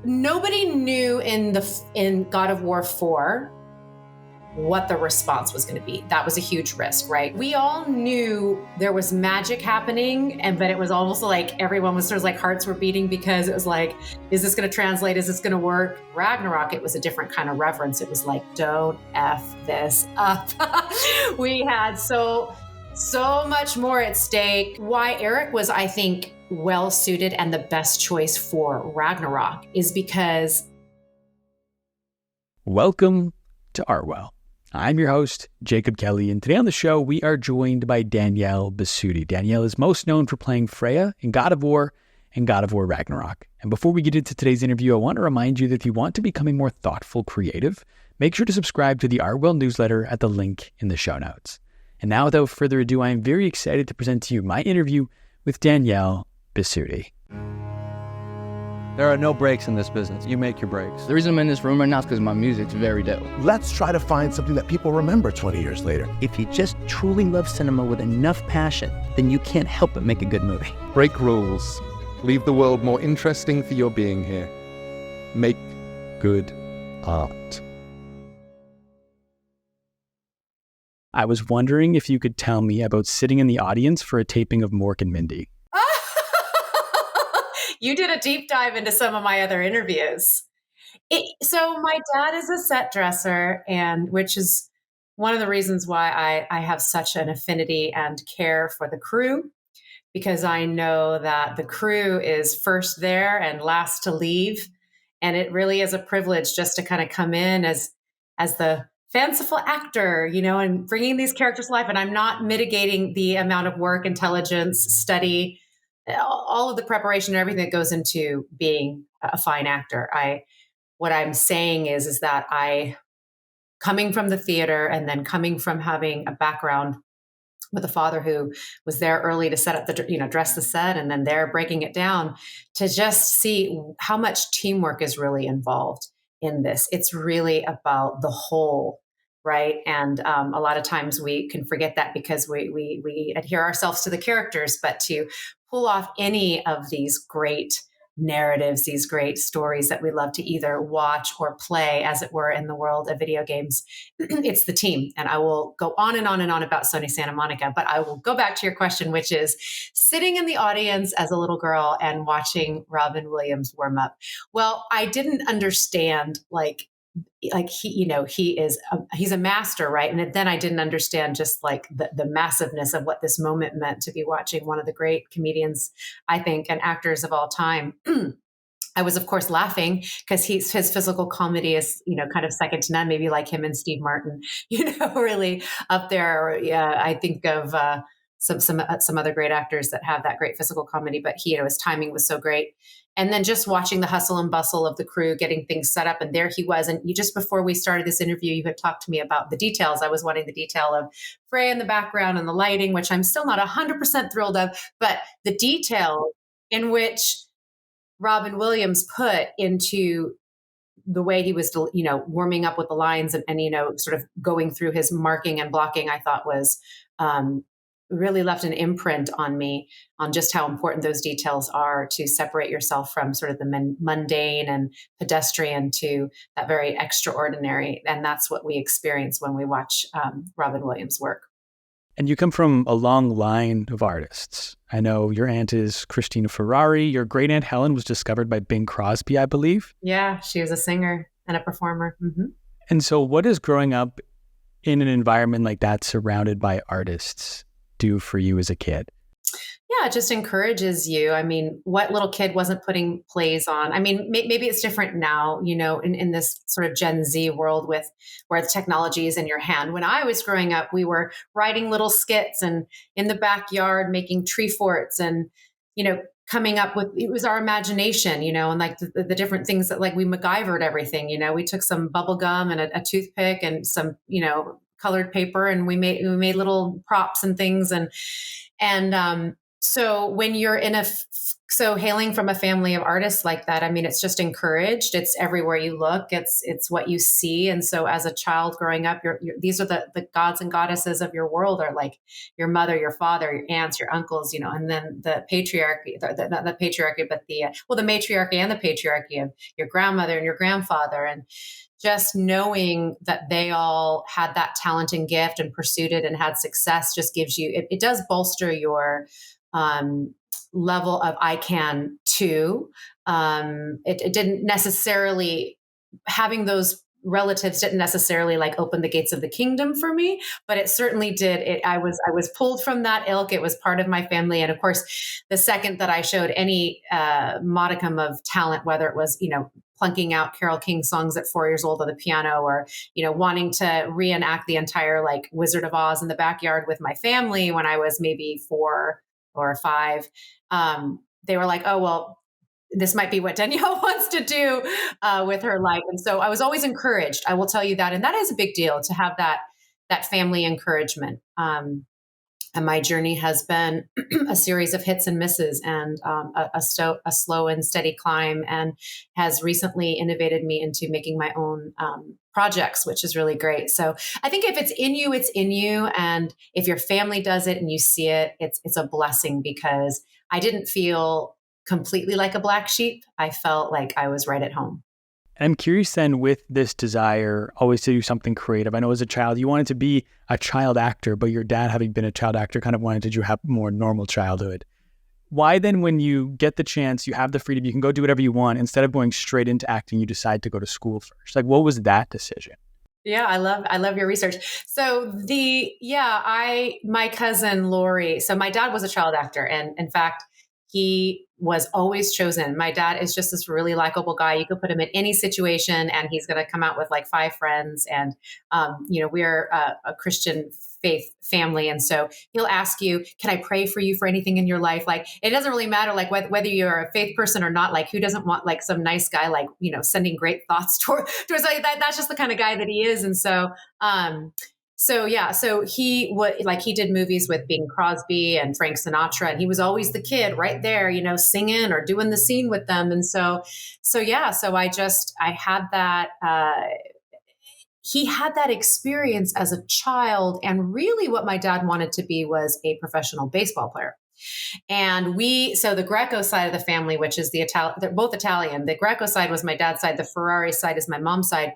nobody knew in God of War 4 what the response was going to be. That was a huge risk, right? We all knew there was magic happening, but it was almost like everyone was sort of like hearts were beating because it was like, is this going to translate? Is this going to work? Ragnarok, it was a different kind of reverence. It was like, don't F this up. We had so much more at stake. Why Eric was, I think, well suited and the best choice for Ragnarok is because. Welcome to Artwell. I'm your host, Jacob Kelly, and today on the show, we are joined by Danielle Bisutti. Danielle is most known for playing Freya in God of War and God of War Ragnarok. And before we get into today's interview, I want to remind you that if you want to become a more thoughtful creative, make sure to subscribe to the Artwell newsletter at the link in the show notes. And now, without further ado, I am very excited to present to you my interview with Danielle Bisutti. There are no breaks in this business. You make your breaks. The reason I'm in this room right now is because my music's very dope. Let's try to find something that people remember 20 years later. If you just truly love cinema with enough passion, then you can't help but make a good movie. Break rules. Leave the world more interesting for your being here. Make good art. I was wondering if you could tell me about sitting in the audience for a taping of Mork and Mindy. You did a deep dive into some of my other interviews. So my dad is a set dresser, and which is one of the reasons why I have such an affinity and care for the crew, because I know that the crew is first there and last to leave. And it really is a privilege just to kind of come in as the fanciful actor, and bringing these characters to life. And I'm not mitigating the amount of work, intelligence, study, all of the preparation and everything that goes into being a fine actor. What I'm saying is that coming from the theater and then coming from having a background with a father who was there early to set up dress the set, and then they're breaking it down, to just see how much teamwork is really involved in this. It's really about the whole, right? And a lot of times we can forget that because we adhere ourselves to the characters, but to pull off any of these great narratives, these great stories that we love to either watch or play, as it were, in the world of video games, it's the team. And I will go on and on and on about Sony Santa Monica, but I will go back to your question, which is sitting in the audience as a little girl and watching Robin Williams warm up. Well, I didn't understand he's a master, right? And then I didn't understand just like the massiveness of what this moment meant to be watching one of the great comedians, I think, and actors of all time. I was, of course, laughing because his physical comedy is, kind of second to none, maybe like him and Steve Martin, really up there. Yeah, I think of some other great actors that have that great physical comedy, but his timing was so great. And then just watching the hustle and bustle of the crew, getting things set up. And there he was. And just before we started this interview, you had talked to me about the details. I was wanting the detail of Freya in the background and the lighting, which I'm still not 100% thrilled of, but the detail in which Robin Williams put into the way he was, warming up with the lines and sort of going through his marking and blocking, I thought was really left an imprint on me on just how important those details are to separate yourself from sort of the mundane and pedestrian to that very extraordinary. And that's what we experience when we watch Robin Williams' work. And you come from a long line of artists. I know your aunt is Christina Ferrari. Your great aunt Helen was discovered by Bing Crosby, I believe. Yeah, she was a singer and a performer. Mm-hmm. And so what is growing up in an environment like that surrounded by artists do for you as a kid? Yeah, it just encourages you. I mean, what little kid wasn't putting plays on? I mean, maybe it's different now, in this sort of Gen Z world where the technology is in your hand. When I was growing up, we were writing little skits and in the backyard making tree forts and, coming up with, it was our imagination, and like the different things that like we MacGyvered everything, we took some bubble gum and a toothpick and some, colored paper, and we made little props and things. And so when you're in a So hailing from a family of artists like that, I mean, it's just encouraged. It's everywhere you look. It's what you see. And so as a child growing up, these are the gods and goddesses of your world are like your mother, your father, your aunts, your uncles, and then the patriarchy, not the patriarchy, but the matriarchy and the patriarchy of your grandmother and your grandfather. And just knowing that they all had that talent and gift and pursued it and had success just gives you, it does bolster your, level of I can too. It didn't necessarily having those relatives didn't necessarily like open the gates of the kingdom for me, but it certainly did. I was pulled from that ilk. It was part of my family, and of course, the second that I showed any modicum of talent, whether it was plunking out Carole King songs at 4 years old on the piano, or wanting to reenact the entire like Wizard of Oz in the backyard with my family when I was maybe 4 or 5, they were like, oh, well, this might be what Danielle wants to do with her life. And so I was always encouraged. I will tell you that. And that is a big deal to have that family encouragement. And my journey has been a series of hits and misses, and a slow and steady climb, and has recently innovated me into making my own projects, which is really great. So I think if it's in you, it's in you. And if your family does it and you see it, it's a blessing, because I didn't feel completely like a black sheep. I felt like I was right at home. I'm curious then, with this desire always to do something creative. I know as a child, you wanted to be a child actor, but your dad, having been a child actor, kind of wanted you to have a more normal childhood. Why then, when you get the chance, you have the freedom, you can go do whatever you want, instead of going straight into acting, you decide to go to school first? Like, what was that decision? Yeah, I love your research. So my cousin Lori, so my dad was a child actor, and in fact, he was always chosen. My dad is just this really likable guy. You could put him in any situation and he's going to come out with like 5 friends. And, we're a Christian faith family. And so he'll ask you, can I pray for you for anything in your life? Like, it doesn't really matter, like whether you're a faith person or not, like who doesn't want like some nice guy, like, sending great thoughts towards like that. That's just the kind of guy that he is. And so he did movies with Bing Crosby and Frank Sinatra, and he was always the kid right there, singing or doing the scene with them. And so I had that, he had that experience as a child. And really what my dad wanted to be was a professional baseball player. And so the Greco side of the family, which is they're both Italian. The Greco side was my dad's side. The Ferrari side is my mom's side.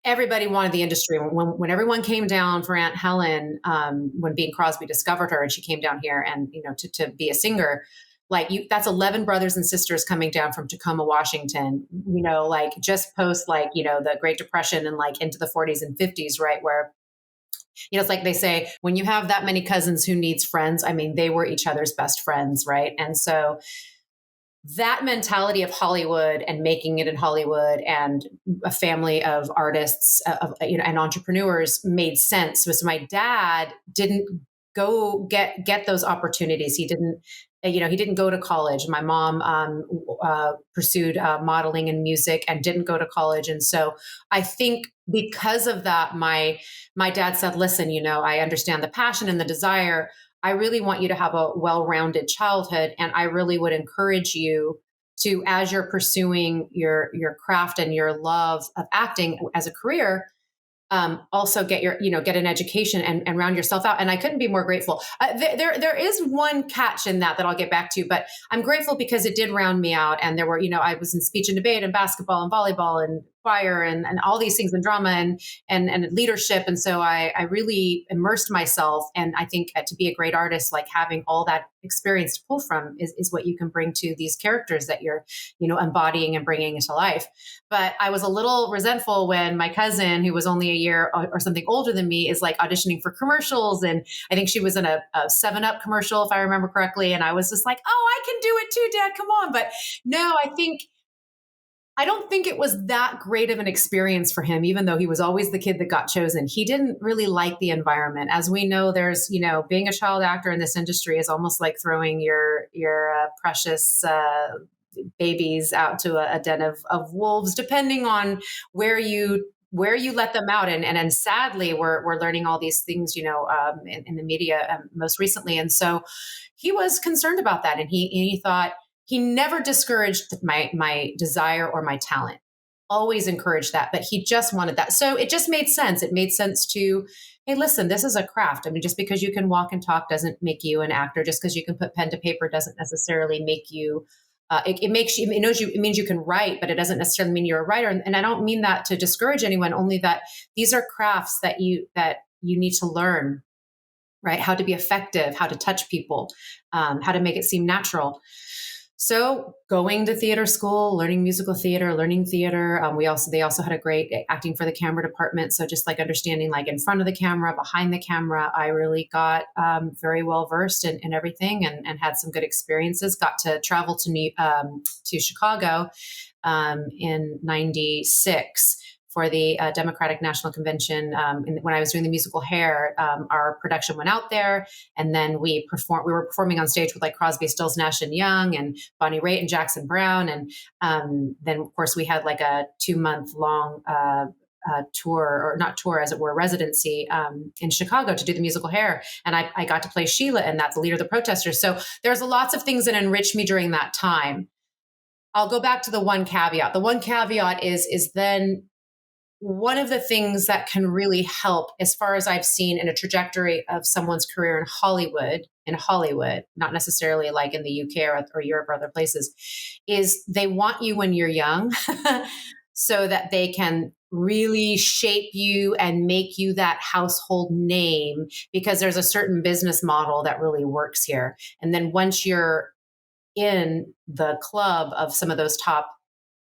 Everybody wanted the industry. When everyone came down for Aunt Helen, when Bing Crosby discovered her and she came down here and, to be a singer, that's 11 brothers and sisters coming down from Tacoma, Washington, just post the Great Depression and into the 40s and 50s, right? Where, it's like they say, when you have that many cousins, who needs friends? I mean, they were each other's best friends, right? And so that mentality of Hollywood and making it in Hollywood and a family of artists, and entrepreneurs made sense. So my dad didn't go get those opportunities. He didn't go to college. My mom pursued modeling and music and didn't go to college. And so I think because of that, my dad said, listen, I understand the passion and the desire. I really want you to have a well-rounded childhood. And I really would encourage you to, as you're pursuing your craft and your love of acting as a career, also get an education and round yourself out. And I couldn't be more grateful. There is one catch in that I'll get back to, but I'm grateful because it did round me out. And there were, I was in speech and debate and basketball and volleyball and choir and all these things, and drama and leadership. And so I really immersed myself. And I think to be a great artist, like having all that experience to pull from is what you can bring to these characters that you're, embodying and bringing into life. But I was a little resentful when my cousin, who was only a year or something older than me, is auditioning for commercials. And I think she was in a 7-Up commercial, if I remember correctly. And I was just like, oh, I can do it too, Dad, come on. But no, I don't think it was that great of an experience for him, even though he was always the kid that got chosen. He didn't really like the environment. As we know, there's, being a child actor in this industry is almost like throwing your precious babies out to a den of wolves, depending on where you let them out. And sadly, we're learning all these things, in the media most recently. And so he was concerned about that. And he thought, he never discouraged my desire or my talent, always encouraged that, but he just wanted that. So it just made sense. It made sense to, hey, listen, this is a craft. I mean, just because you can walk and talk doesn't make you an actor. Just because you can put pen to paper doesn't necessarily make you. It makes you. It means you can write, but it doesn't necessarily mean you're a writer. And I don't mean that to discourage anyone. Only that these are crafts that you need to learn, right? How to be effective, how to touch people, how to make it seem natural. So going to theater school, learning musical theater, learning theater. They also had a great acting for the camera department. So just like understanding like in front of the camera, behind the camera, I really got very well versed in everything and had some good experiences. Got to travel to Chicago in '96 for the Democratic National Convention. When I was doing the musical Hair, our production went out there, and then we were performing on stage with like Crosby, Stills, Nash and Young, and Bonnie Raitt and Jackson Brown, and then of course we had like a 2-month long tour, or not tour, as it were, residency in Chicago to do the musical Hair, and I got to play Sheila, and that's the leader of the protesters. So there's lots of things that enriched me during that time. I'll go back to the one caveat. The one caveat is then one of the things that can really help, as far as I've seen in a trajectory of someone's career in Hollywood, not necessarily like in the UK or Europe or other places, is they want you when you're young so that they can really shape you and make you that household name, because there's a certain business model that really works here. And then once you're in the club of some of those top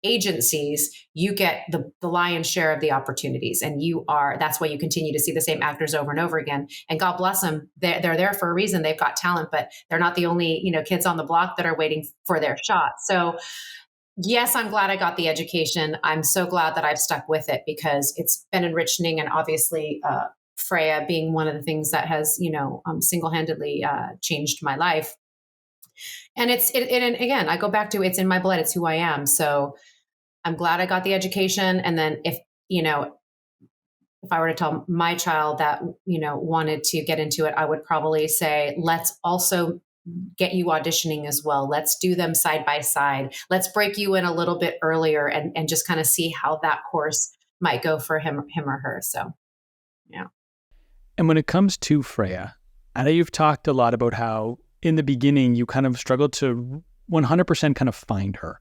agencies, you get the lion's share of the opportunities, and that's why you continue to see the same actors over and over again. And God bless them, they're there for a reason. They've got talent, but they're not the only kids on the block that are waiting for their shot. So yes, I'm glad I got the education. I'm so glad that I've stuck with it, because it's been enriching, and obviously Freya being one of the things that has single-handedly changed my life. And and again, I go back to, it's in my blood. It's who I am. So I'm glad I got the education. And then if I were to tell my child that, wanted to get into it, I would probably say, let's also get you auditioning as well. Let's do them side by side. Let's break you in a little bit earlier and just kind of see how that course might go for him or her. So, yeah. And when it comes to Freya, I know you've talked a lot about how in the beginning you kind of struggled to 100% kind of find her.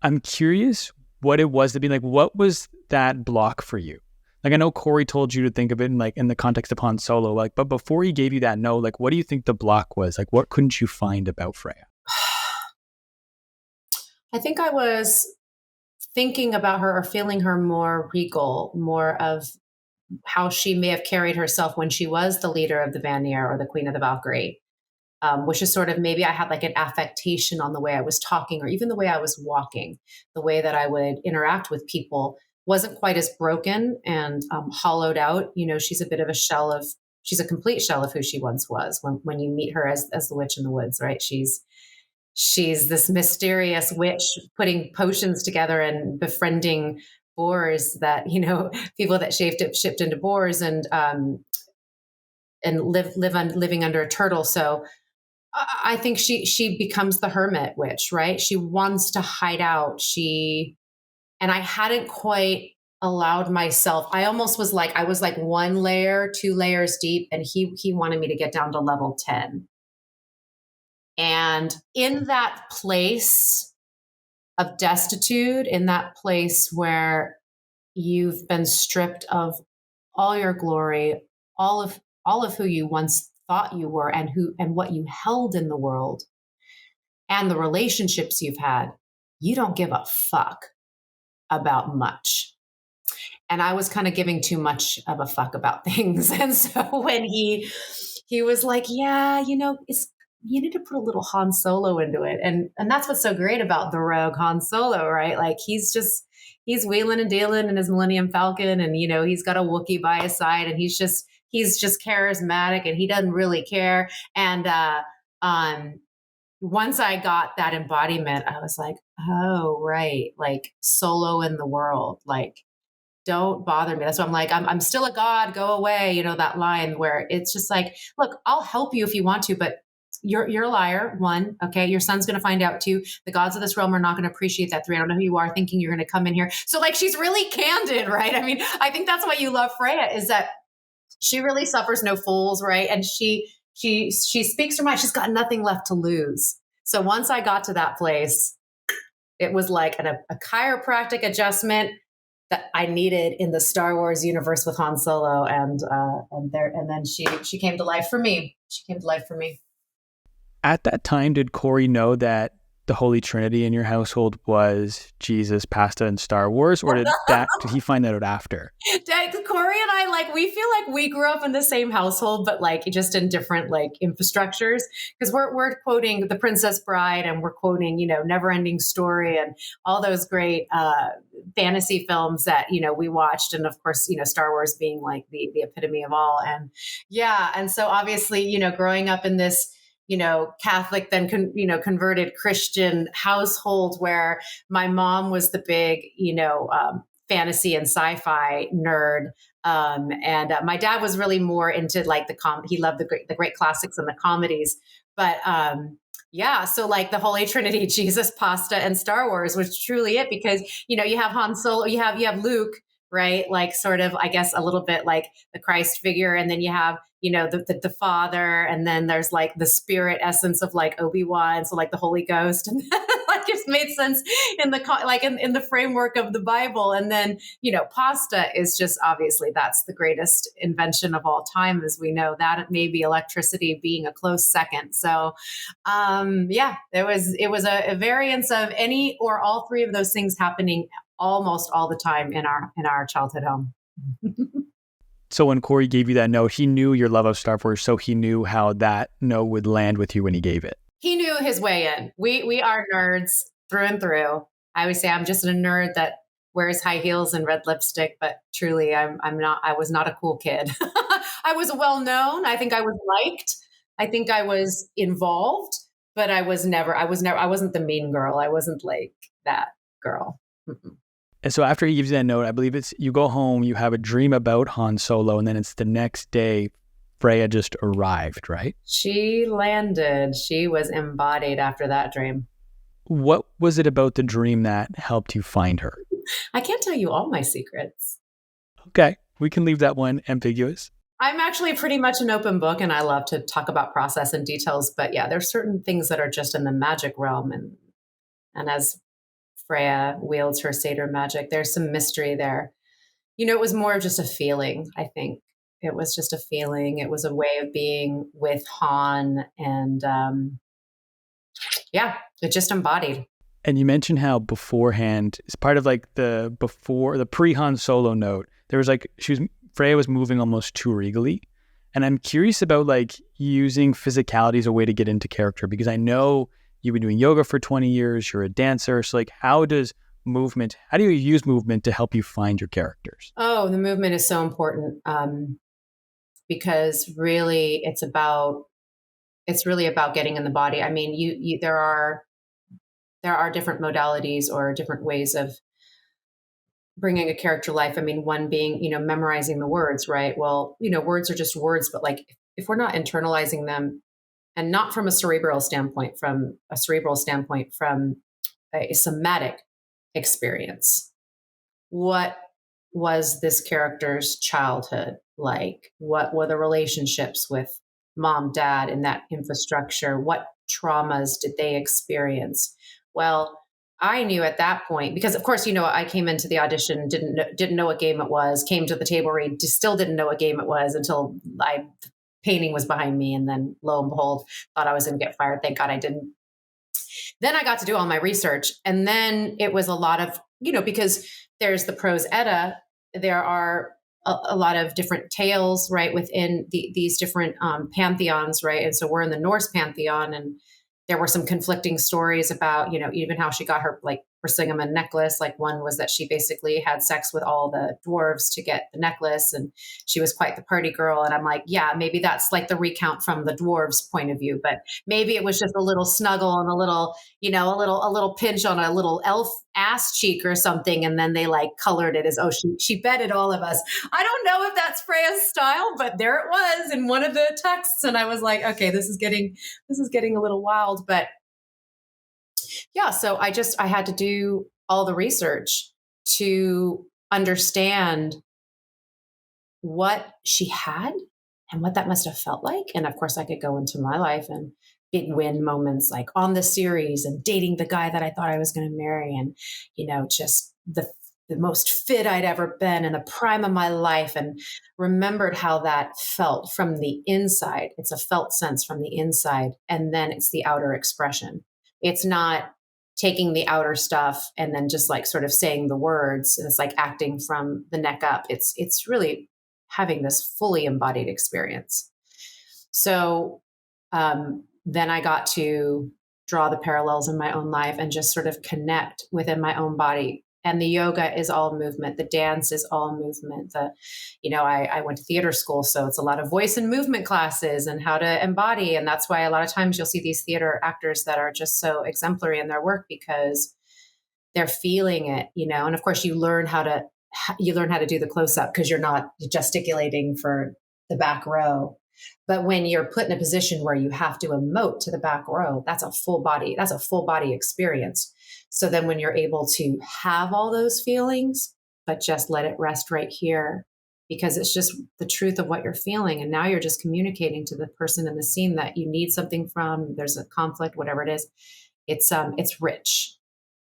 I'm curious what it was to be like, what was that block for you? Like, I know Cory told you to think of it in the context of Han Solo, but before he gave you that no, what do you think the block was? Like, what couldn't you find about Freya? I think I was thinking about her or feeling her more regal, more of how she may have carried herself when she was the leader of the Vanir or the Queen of the Valkyrie. Which is sort of, maybe I had like an affectation on the way I was talking, or even the way I was walking, the way that I would interact with people wasn't quite as broken and hollowed out. She's a bit of she's a complete shell of who she once was when you meet her as the witch in the woods, right? She's this mysterious witch putting potions together and befriending boars that, people that shipped into boars and living under a turtle. So I think she becomes the hermit witch, right? She wants to hide out. And I hadn't quite allowed myself. I almost was like, I was like 1 layer, 2 layers deep, and he wanted me to get down to level 10. And in that place of destitute, in that place where you've been stripped of all your glory, all of who you once thought you were, and what you held in the world, and the relationships you've had, you don't give a fuck about much. And I was kind of giving too much of a fuck about things. And so when he was like, yeah, you need to put a little Han Solo into it. And that's what's so great about the rogue Han Solo, right? Like he's wheeling and dealing in his Millennium Falcon, and he's got a Wookiee by his side, and he's just charismatic, and he doesn't really care. And once I got that embodiment, I was like, oh, right. Like solo in the world, like, don't bother me. That's why I'm like, I'm still a god, go away. That line where it's just like, look, I'll help you if you want to, but you're a liar. One, okay, your son's going to find out. Two, the gods of this realm are not going to appreciate that. Three, I don't know who you are, thinking you're going to come in here. So like, she's really candid, right? I mean, I think that's why you love Freya, is that she really suffers no fools, right? And she speaks her mind. She's got nothing left to lose. So once I got to that place, it was like a chiropractic adjustment that I needed in the Star Wars universe with Han Solo, and then she came to life for me. She came to life for me. At that time, did Cory know that the Holy Trinity in your household was Jesus, pasta, and Star Wars, or did he find that out after? Cory and I, like, we feel like we grew up in the same household, but like just in different like infrastructures, because we're quoting The Princess Bride, and we're quoting, Never Ending Story, and all those great fantasy films that we watched, and of course Star Wars being like the epitome of all. And and so obviously growing up in this Catholic, then, converted Christian household where my mom was the big, fantasy and sci-fi nerd. And my dad was really more into like he loved the great classics and the comedies. But so like the Holy Trinity, Jesus, pasta, and Star Wars was truly it, because, you have Han Solo, you have Luke, right? Like sort of, I guess, a little bit like the Christ figure. And then you have, the father, and then there's like the spirit essence of like Obi-Wan. So like the Holy Ghost, and like it's made sense in the, in the framework of the Bible. And then, pasta is just, obviously that's the greatest invention of all time, as we know, that maybe electricity being a close second. So, it was a variance of any or all three of those things happening almost all the time in our childhood home. So when Cory gave you that note, he knew your love of Star Wars, so he knew how that note would land with you when he gave it. He knew his way in. We are nerds through and through. I always say I'm just a nerd that wears high heels and red lipstick, but truly I'm not. I was not a cool kid. I was well known. I think I was liked. I think I was involved, but I wasn't the mean girl. I wasn't like that girl. Mm-mm. And so after he gives you that note, I believe you go home, you have a dream about Han Solo, and then it's the next day, Freya just arrived, right? She landed. She was embodied after that dream. What was it about the dream that helped you find her? I can't tell you all my secrets. Okay, we can leave that one ambiguous. I'm actually pretty much an open book, and I love to talk about process and details. But yeah, there's certain things that are just in the magic realm, and as Freya wields her satyr magic, there's some mystery there. It was more of just a feeling, I think. It was just a feeling. It was a way of being with Han, and it just embodied. And you mentioned how beforehand, as part of like the pre-Han Solo note, there was like, Freya was moving almost too regally. And I'm curious about like using physicality as a way to get into character, because I know you've been doing yoga for 20 years, you're a dancer. So like, how do you use movement to help you find your characters? Oh, the movement is so important, because really it's really about getting in the body. I mean, there are different modalities or different ways of bringing a character life. I mean, one being, memorizing the words, right? Well, words are just words, but like, if we're not internalizing them, and not from a cerebral standpoint, from a somatic experience. What was this character's childhood like? What were the relationships with mom, dad in that infrastructure? What traumas did they experience? Well, I knew at that point, because of course, I came into the audition, didn't know what game it was, came to the table read, still didn't know what game it was until painting was behind me. And then lo and behold, thought I was going to get fired. Thank God I didn't. Then I got to do all my research. And then it was a lot of, because there's the prose edda, there are a lot of different tales, right, within these different pantheons, right? And so we're in the Norse pantheon, and there were some conflicting stories about, even how she got her like forcing him a necklace. Like one was that she basically had sex with all the dwarves to get the necklace, and she was quite the party girl. And I'm like, yeah, maybe that's like the recount from the dwarves' point of view, but maybe it was just a little snuggle and a little, a little pinch on a little elf ass cheek or something, and then they like colored it as, oh, she betted all of us. I don't know if that's Freya's style, but there it was in one of the texts, and I was like, okay, this is getting a little wild. But yeah, so I had to do all the research to understand what she had and what that must have felt like. And of course, I could go into my life and big win moments like on the series and dating the guy that I thought I was going to marry, and just the most fit I'd ever been in the prime of my life, and remembered how that felt from the inside. It's a felt sense from the inside, and then it's the outer expression. It's not taking the outer stuff and then just like sort of saying the words. It's like acting from the neck up. It's really having this fully embodied experience. So then I got to draw the parallels in my own life and just sort of connect within my own body. And the yoga is all movement. The dance is all movement. I went to theater school, so it's a lot of voice and movement classes and how to embody. And that's why a lot of times you'll see these theater actors that are just so exemplary in their work because they're feeling it, and of course you learn how to do the close up because you're not gesticulating for the back row. But when you're put in a position where you have to emote to the back row, that's a full body experience. So then when you're able to have all those feelings, but just let it rest right here, because it's just the truth of what you're feeling. And now you're just communicating to the person in the scene that you need something from, there's a conflict, whatever it is. It's rich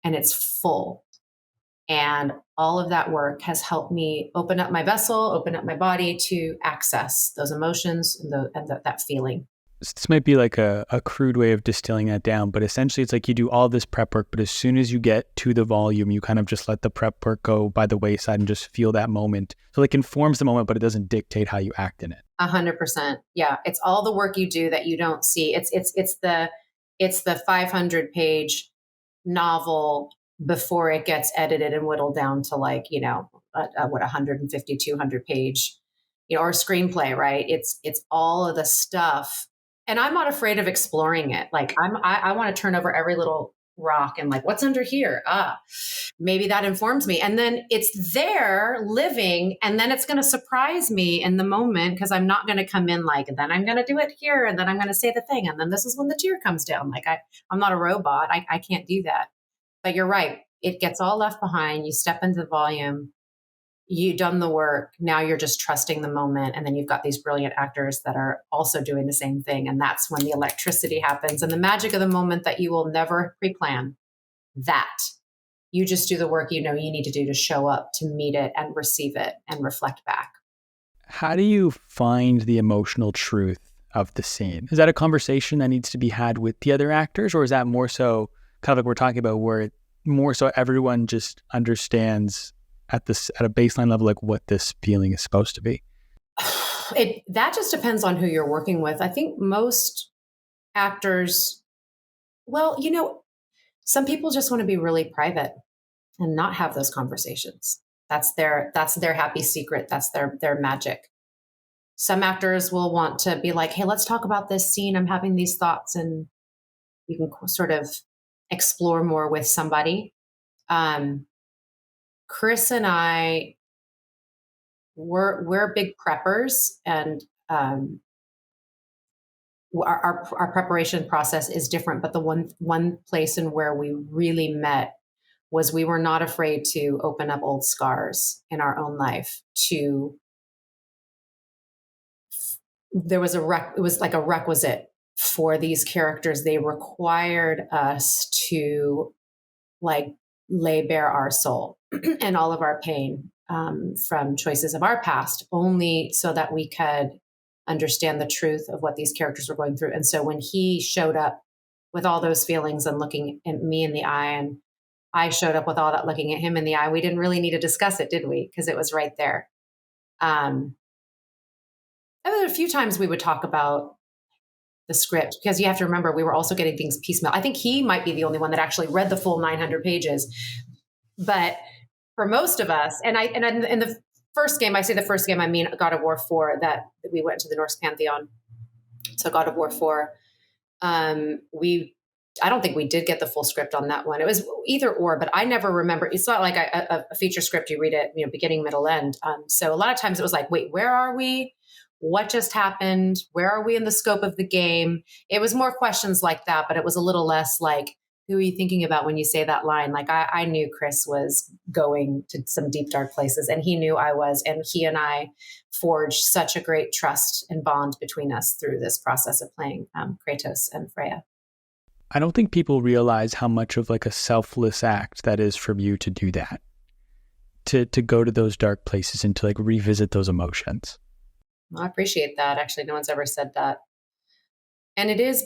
and it's full. And all of that work has helped me open up my vessel, open up my body to access those emotions and that feeling. This might be like a crude way of distilling that down, but essentially it's like you do all this prep work, but as soon as you get to the volume, you kind of just let the prep work go by the wayside and just feel that moment. So it informs the moment, but it doesn't dictate how you act in it. 100%. Yeah. It's all the work you do that you don't see. It's the 500-page novel before it gets edited and whittled down to like, 150, 200 page, or a screenplay, right? It's all of the stuff. And I'm not afraid of exploring it. Like I want to turn over every little rock and like, what's under here? Maybe that informs me. And then it's there living, and then it's going to surprise me in the moment because I'm not going to come in like, and then I'm going to do it here. And then I'm going to say the thing. And then this is when the tear comes down. Like I'm not a robot. I can't do that. But you're right. It gets all left behind. You step into the volume. You've done the work. Now you're just trusting the moment. And then you've got these brilliant actors that are also doing the same thing. And that's when the electricity happens and the magic of the moment that you will never pre-plan. That you just do the work you need to do to show up, to meet it and receive it and reflect back. How do you find the emotional truth of the scene? Is that a conversation that needs to be had with the other actors, or is that more so kind of like we're talking about, where more so everyone just understands at a baseline level, like what this feeling is supposed to be? That just depends on who you're working with. I think most actors, some people just want to be really private and not have those conversations. That's their happy secret. That's their magic. Some actors will want to be like, hey, let's talk about this scene. I'm having these thoughts, and you can sort of explore more with somebody. Chris and I, we're big preppers, and our preparation process is different. But the one place in where we really met was we were not afraid to open up old scars in our own life. It was like a requisite for these characters. They required us to like lay bare our soul and all of our pain from choices of our past, only so that we could understand the truth of what these characters were going through. And so when he showed up with all those feelings and looking at me in the eye, and I showed up with all that looking at him in the eye, we didn't really need to discuss it, did we? Because it was right there. And a few times we would talk about the script, because you have to remember we were also getting things piecemeal. I think he might be the only one that actually read the full 900 pages, but for most of us, and in the first game, I say the first game, I mean God of War 4, that we went to the Norse Pantheon. So God of War 4, I don't think we did get the full script on that one. It was either or, but I never remember. It's not like a feature script you read it, beginning, middle, end. So a lot of times it was like, wait, where are we? What just happened? Where are we in the scope of the game? It was more questions like that, but it was a little less like, who are you thinking about when you say that line? Like I knew Chris was going to some deep, dark places, and he knew I was, and he and I forged such a great trust and bond between us through this process of playing Kratos and Freya. I don't think people realize how much of like a selfless act that is from you to do that, to go to those dark places and to like revisit those emotions. Well, I appreciate that. Actually, no one's ever said that. And it is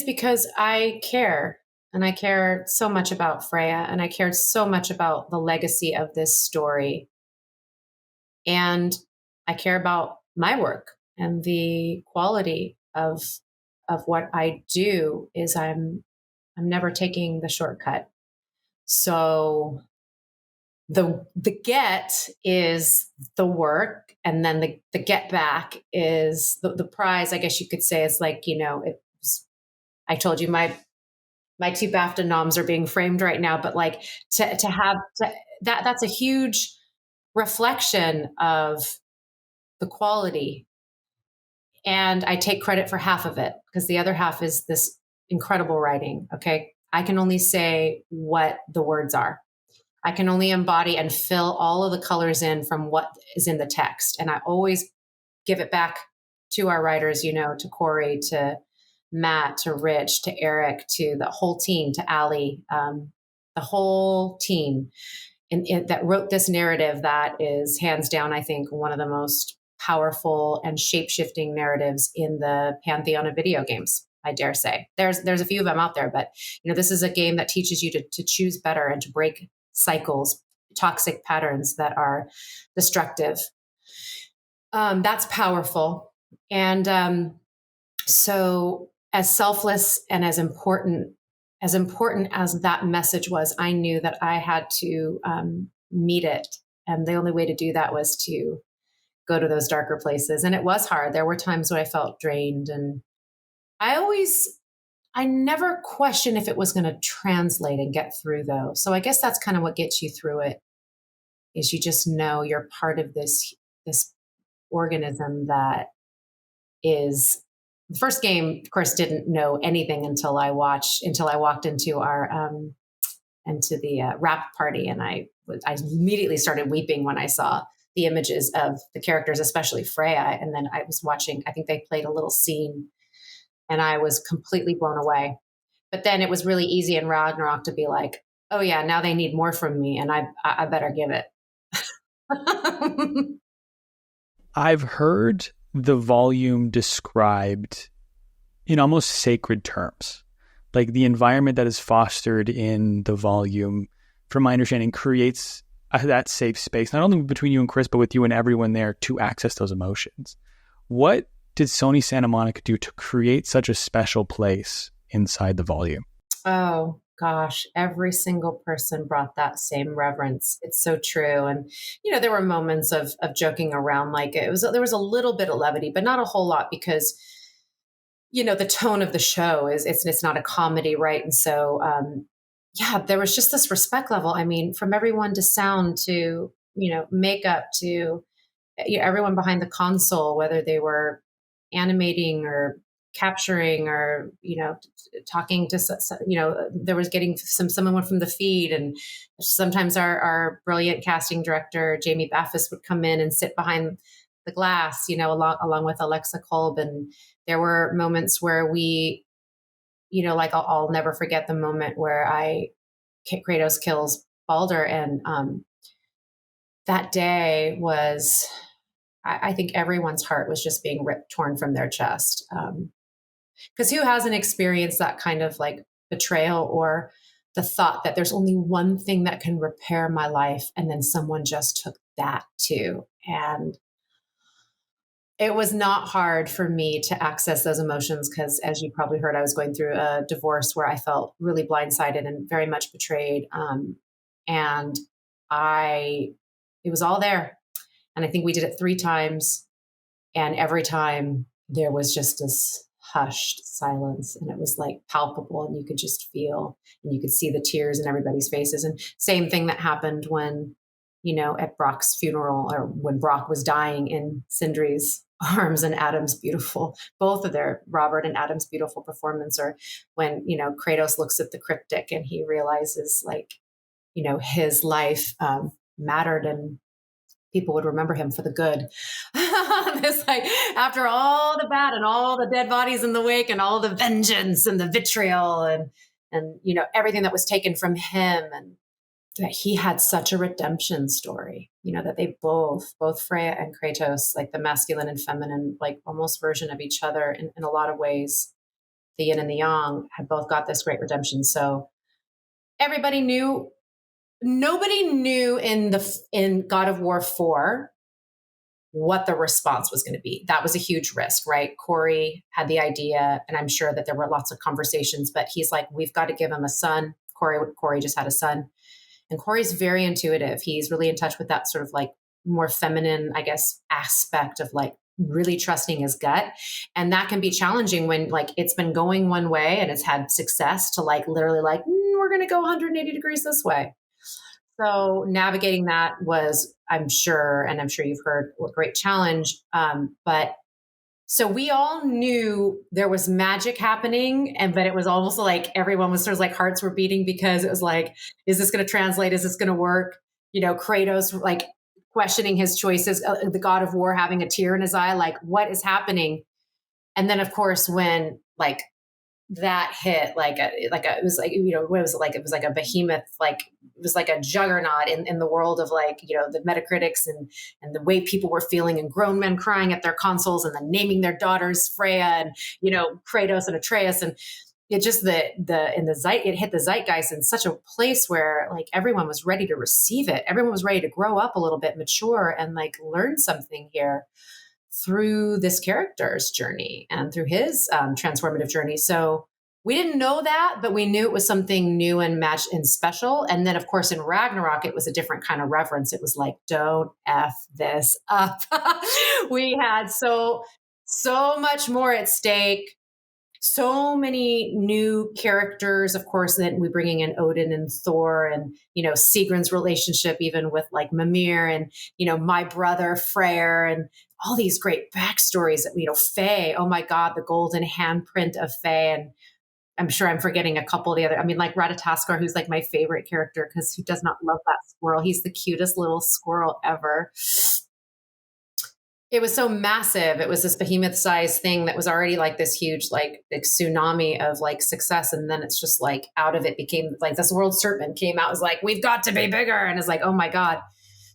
because I care, and I care so much about Freya, and I cared so much about the legacy of this story. And I care about my work, and the quality of what I do is I'm never taking the shortcut. So the get is the work, and then the get back is the prize, I guess you could say. It's like, I told you my 2 BAFTA noms are being framed right now, but like that's a huge reflection of the quality. And I take credit for half of it, because the other half is this incredible writing. Okay. I can only say what the words are. I can only embody and fill all of the colors in from what is in the text. And I always give it back to our writers, to Cory, to Matt, to Rich, to Eric, to the whole team, to Allie, the whole team that wrote this narrative that is hands down, I think, one of the most powerful and shape-shifting narratives in the pantheon of video games, I dare say. There's a few of them out there, but this is a game that teaches you to choose better and to break cycles, toxic patterns that are destructive. That's powerful. And so as selfless and as important as that message was, I knew that I had to meet it. And the only way to do that was to go to those darker places. And it was hard. There were times when I felt drained, and I never questioned if it was going to translate and get through, though. So I guess that's kind of what gets you through it, is you just know you're part of this organism that is. The first game, of course, didn't know anything until I walked into our into the wrap party, and I immediately started weeping when I saw the images of the characters, especially Freya. And then I was watching, I think they played a little scene, and I was completely blown away. But then it was really easy in Ragnarok to be like, oh yeah, now they need more from me, and I better give it. I've heard the volume described in almost sacred terms. Like the environment that is fostered in the volume, from my understanding, creates that safe space, not only between you and Chris, but with you and everyone there to access those emotions. What did Sony Santa Monica do to create such a special place inside the volume? Oh gosh, every single person brought that same reverence. It's so true. And, there were moments of joking around, like there was a little bit of levity, but not a whole lot, because, the tone of the show is, it's not a comedy. Right. And so, there was just this respect level. I mean, from everyone to sound to, makeup to everyone behind the console, whether they were animating or capturing or, talking to, there was getting someone from the feed. And sometimes our brilliant casting director, Jamie Baffis, would come in and sit behind the glass, along with Alexa Kolb. And there were moments where we, like I'll never forget the moment where Kratos kills Balder. And that day was, I think everyone's heart was just being torn from their chest. Because who hasn't experienced that kind of like betrayal, or the thought that there's only one thing that can repair my life, and then someone just took that too. And It was not hard for me to access those emotions because, as you probably heard, I was going through a divorce where I felt really blindsided and very much betrayed. And I, it was all there. And I think we did it 3 times. And every time there was just this hushed silence, and it was like palpable, and you could just feel, and you could see the tears in everybody's faces. And same thing that happened when, at Brock's funeral, or when Brock was dying in Sindri's arms, and Adam's beautiful, both of their, Robert and Adam's beautiful performance, or when, Kratos looks at the cryptic and he realizes, like, his life mattered, and people would remember him for the good. It's like, after all the bad and all the dead bodies in the wake and all the vengeance and the vitriol and everything that was taken from him, and that he had such a redemption story, that they both Freya and Kratos, like the masculine and feminine, like almost version of each other in a lot of ways, the yin and the yang, had both got this great redemption. So everybody knew. Nobody knew in God of War 4 what the response was going to be. That was a huge risk, right? Cory had the idea, and I'm sure that there were lots of conversations, but he's like, we've got to give him a son. Cory just had a son. And Cory's very intuitive. He's really in touch with that sort of like more feminine, I guess, aspect of like really trusting his gut. And that can be challenging when like it's been going one way and it's had success, to like literally like, we're going to go 180 degrees this way. So navigating that was, I'm sure you've heard, a great challenge. But so we all knew there was magic happening, but it was almost like everyone was sort of like, hearts were beating, because it was like, is this going to translate? Is this going to work? Kratos like questioning his choices, the God of War having a tear in his eye, like, what is happening? And then of course, when like that hit, it was like, what was it like? It was like a behemoth, like it was like a juggernaut in the world of like, the Metacritics and the way people were feeling, and grown men crying at their consoles, and then naming their daughters Freya and, Kratos and Atreus. And it just, it hit the zeitgeist in such a place where like everyone was ready to receive it. Everyone was ready to grow up a little bit, mature, and like learn something here through this character's journey and through his transformative journey. So we didn't know that, but we knew it was something new and matched and special. And then of course in Ragnarok, it was a different kind of reverence. It was like, don't F this up. We had so much more at stake. So many new characters, of course, then we're bringing in Odin and Thor, and, Sigrun's relationship, even with like Mimir, and, my brother Freyr, and all these great backstories that, Faye, oh my God, the golden handprint of Faye. And I'm sure I'm forgetting a couple of the other, I mean, like Ratatoskar, who's like my favorite character, because who does not love that squirrel? He's the cutest little squirrel ever. It was so massive. It was this behemoth sized thing that was already like this huge, like tsunami of like success. And then it's just like out of it became like this world serpent came out, was like, we've got to be bigger. And it's like, oh my God.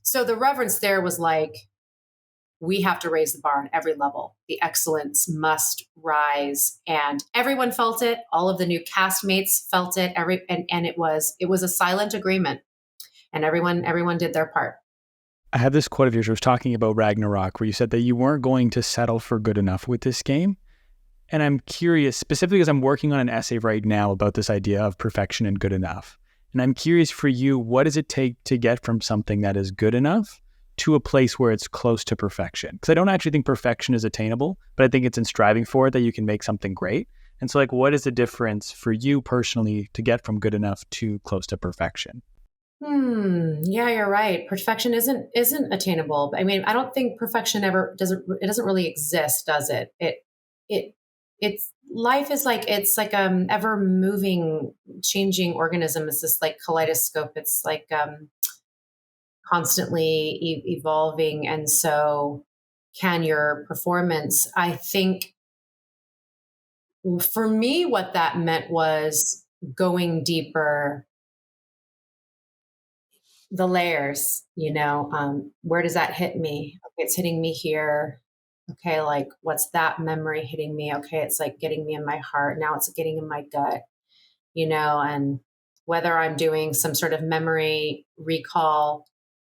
So the reverence there was like, we have to raise the bar on every level. The excellence must rise. And everyone felt it. All of the new castmates felt it. And it was a silent agreement. And everyone did their part. I have this quote of yours. I was talking about Ragnarok, where you said that you weren't going to settle for good enough with this game. And I'm curious, specifically because I'm working on an essay right now about this idea of perfection and good enough. And I'm curious for you, what does it take to get from something that is good enough to a place where it's close to perfection? Because I don't actually think perfection is attainable, but I think it's in striving for it that you can make something great. And so like, what is the difference for you personally to get from good enough to close to perfection? Yeah, you're right. Perfection isn't attainable. I mean, I don't think perfection doesn't really exist, does it? It's life is like, it's like ever moving, changing organism. It's this like kaleidoscope. It's like constantly evolving. And so can your performance, I think for me, what that meant was going deeper, the layers, where does that hit me? Okay, it's hitting me here. Okay, like what's that memory hitting me? Okay, it's like getting me in my heart. Now it's getting in my gut, and whether I'm doing some sort of memory recall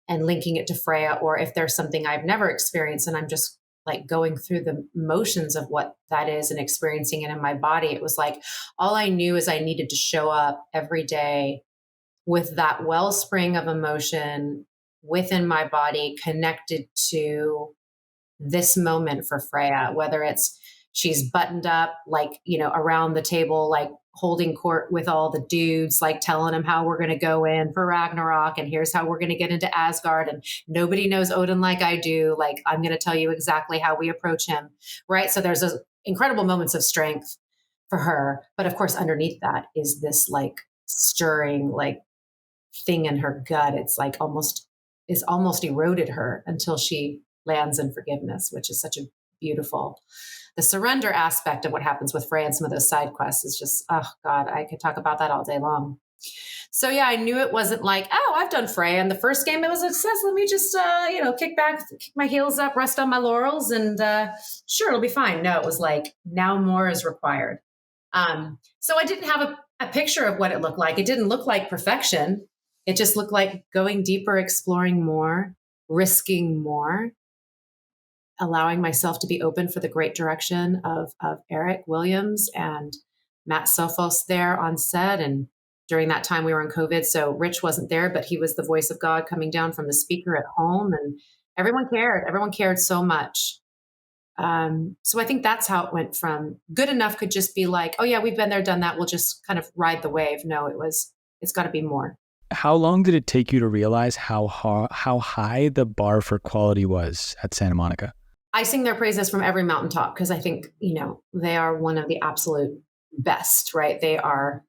and linking it to Freya, or if there's something I've never experienced and I'm just like going through the motions of what that is and experiencing it in my body. It was like, all I knew is I needed to show up every day with that wellspring of emotion within my body connected to this moment for Freya, whether it's she's buttoned up, like, around the table, like holding court with all the dudes, like telling them how we're going to go in for Ragnarok and here's how we're going to get into Asgard. And nobody knows Odin like I do. Like, I'm going to tell you exactly how we approach him. Right. So there's those incredible moments of strength for her. But of course, underneath that is this like stirring, like thing in her gut. It's like almost eroded her until she lands in forgiveness, which is such a beautiful, the surrender aspect of what happens with Freya and some of those side quests is just, oh God, I could talk about that all day long. So yeah, I knew it wasn't like, oh, I've done Freya in the first game. It was a success. Let me just, kick back, kick my heels up, rest on my laurels, and sure, it'll be fine. No, it was like, now more is required. So I didn't have a picture of what it looked like. It didn't look like perfection. It just looked like going deeper, exploring more, risking more, allowing myself to be open for the great direction of Eric Williams and Matt Sophos there on set. And during that time we were in COVID, so Rich wasn't there, but he was the voice of God coming down from the speaker at home, and everyone cared. Everyone cared so much. So I think that's how it went from good enough could just be like, oh yeah, we've been there, done that. We'll just kind of ride the wave. No, it's got to be more. How long did it take you to realize how high the bar for quality was at Santa Monica? I sing their praises from every mountaintop because I think, they are one of the absolute best, right? They are,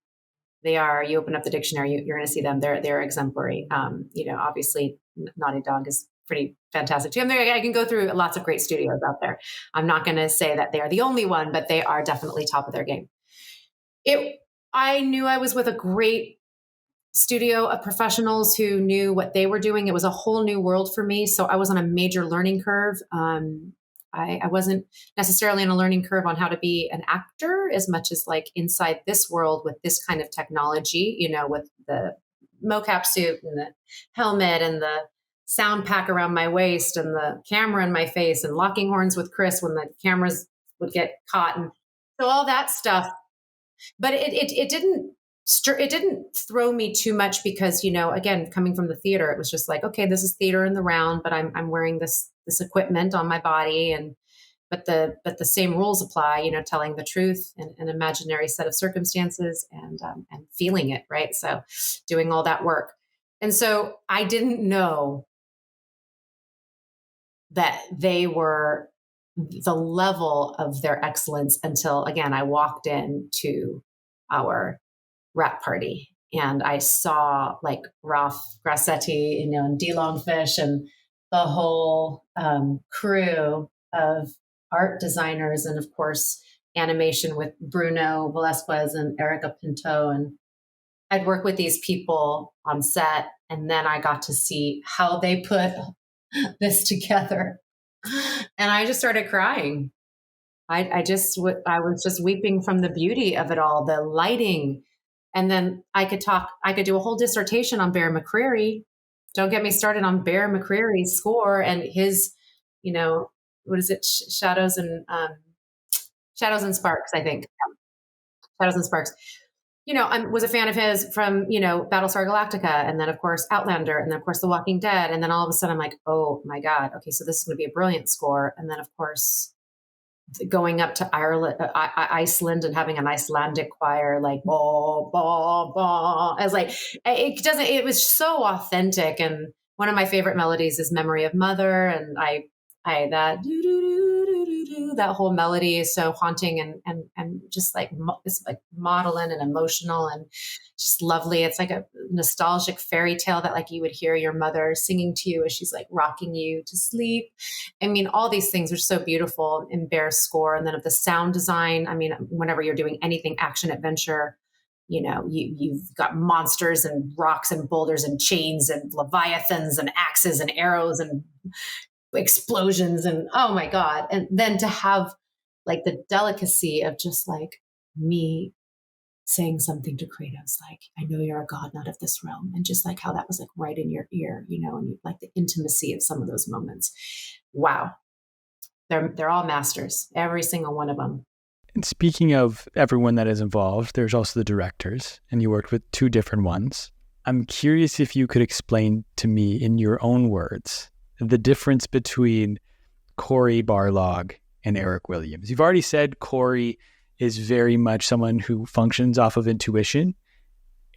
you open up the dictionary, you're going to see them. They're exemplary. Obviously Naughty Dog is pretty fantastic too. I can go through lots of great studios out there. I'm not going to say that they are the only one, but they are definitely top of their game. I knew I was with a great studio of professionals who knew what they were doing. It was a whole new world for me. So I was on a major learning curve. I wasn't necessarily on a learning curve on how to be an actor as much as like inside this world with this kind of technology, with the mocap suit and the helmet and the sound pack around my waist and the camera in my face and locking horns with Chris when the cameras would get caught. And so all that stuff, but it didn't throw me too much because, again, coming from the theater, it was just like, okay, this is theater in the round, but I'm wearing this equipment on my body, but the same rules apply, telling the truth in an imaginary set of circumstances and feeling it, right? So doing all that work. And so I didn't know that they were the level of their excellence until, again, I walked into our wrap party and I saw like Ralph Grassetti, and D Longfish and the whole crew of art designers, and of course animation with Bruno Velasquez and Erica Pinto. And I'd work with these people on set, and then I got to see how they put this together, and I just started crying. I was just weeping from the beauty of it all, the lighting. And then I could do a whole dissertation on Bear McCreary. Don't get me started on Bear McCreary's score and his, what is it? Shadows and Sparks, I think. Shadows and Sparks. I was a fan of his from, Battlestar Galactica, and then of course Outlander, and then of course The Walking Dead. And then all of a sudden I'm like, oh my God, okay, so this is going to be a brilliant score. And then of course going up to Iceland and having an Icelandic choir, like, bah, bah, bah. I was like, it was so authentic. And one of my favorite melodies is Memory of Mother. And that that whole melody is so haunting and just like, it's like maudlin and emotional and just lovely. It's like a nostalgic fairy tale that like you would hear your mother singing to you as she's like rocking you to sleep. I mean, all these things are so beautiful in Bear's score. And then of the sound design, I mean, whenever you're doing anything action adventure, you've got monsters and rocks and boulders and chains and leviathans and axes and arrows and explosions and oh my God. And then to have like the delicacy of just like me saying something to Kratos, like, I know you're a god not of this realm. And just like how that was like right in your ear, and like the intimacy of some of those moments. Wow. They're all masters, every single one of them. And speaking of everyone that is involved, there's also the directors, and you worked with two different ones. I'm curious if you could explain to me in your own words the difference between Cory Barlog and Eric Williams. You've already said Cory is very much someone who functions off of intuition.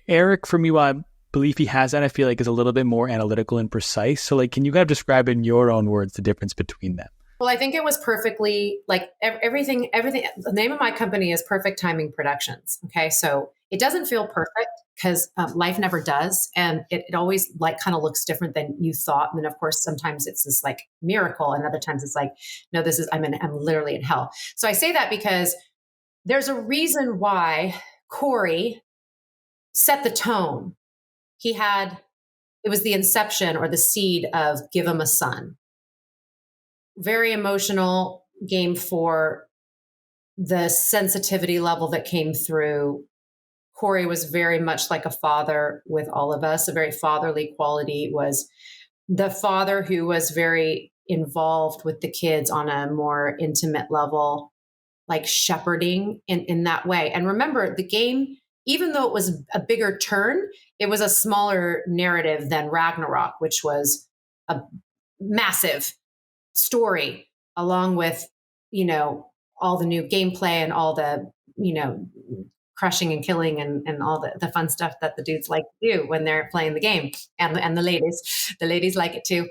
Eric, for me, while I believe he has that, I feel like is a little bit more analytical and precise. So like, can you kind of describe in your own words the difference between them? Well, I think it was perfectly like everything. The name of my company is Perfect Timing Productions. Okay. So it doesn't feel perfect because life never does. And it always like kind of looks different than you thought. And then of course, sometimes it's this like miracle. And other times it's like, no, I'm literally in hell. So I say that because there's a reason why Cory set the tone. It was the inception or the seed of Give Him a Son. Very emotional game for the sensitivity level that came through. Cory was very much like a father with all of us. A very fatherly quality was the father who was very involved with the kids on a more intimate level, like shepherding in that way. And remember, the game, even though it was a bigger turn, it was a smaller narrative than Ragnarok, which was a massive story, along with, all the new gameplay and all the, crushing and killing and all the fun stuff that the dudes like to do when they're playing the game. And the ladies like it too.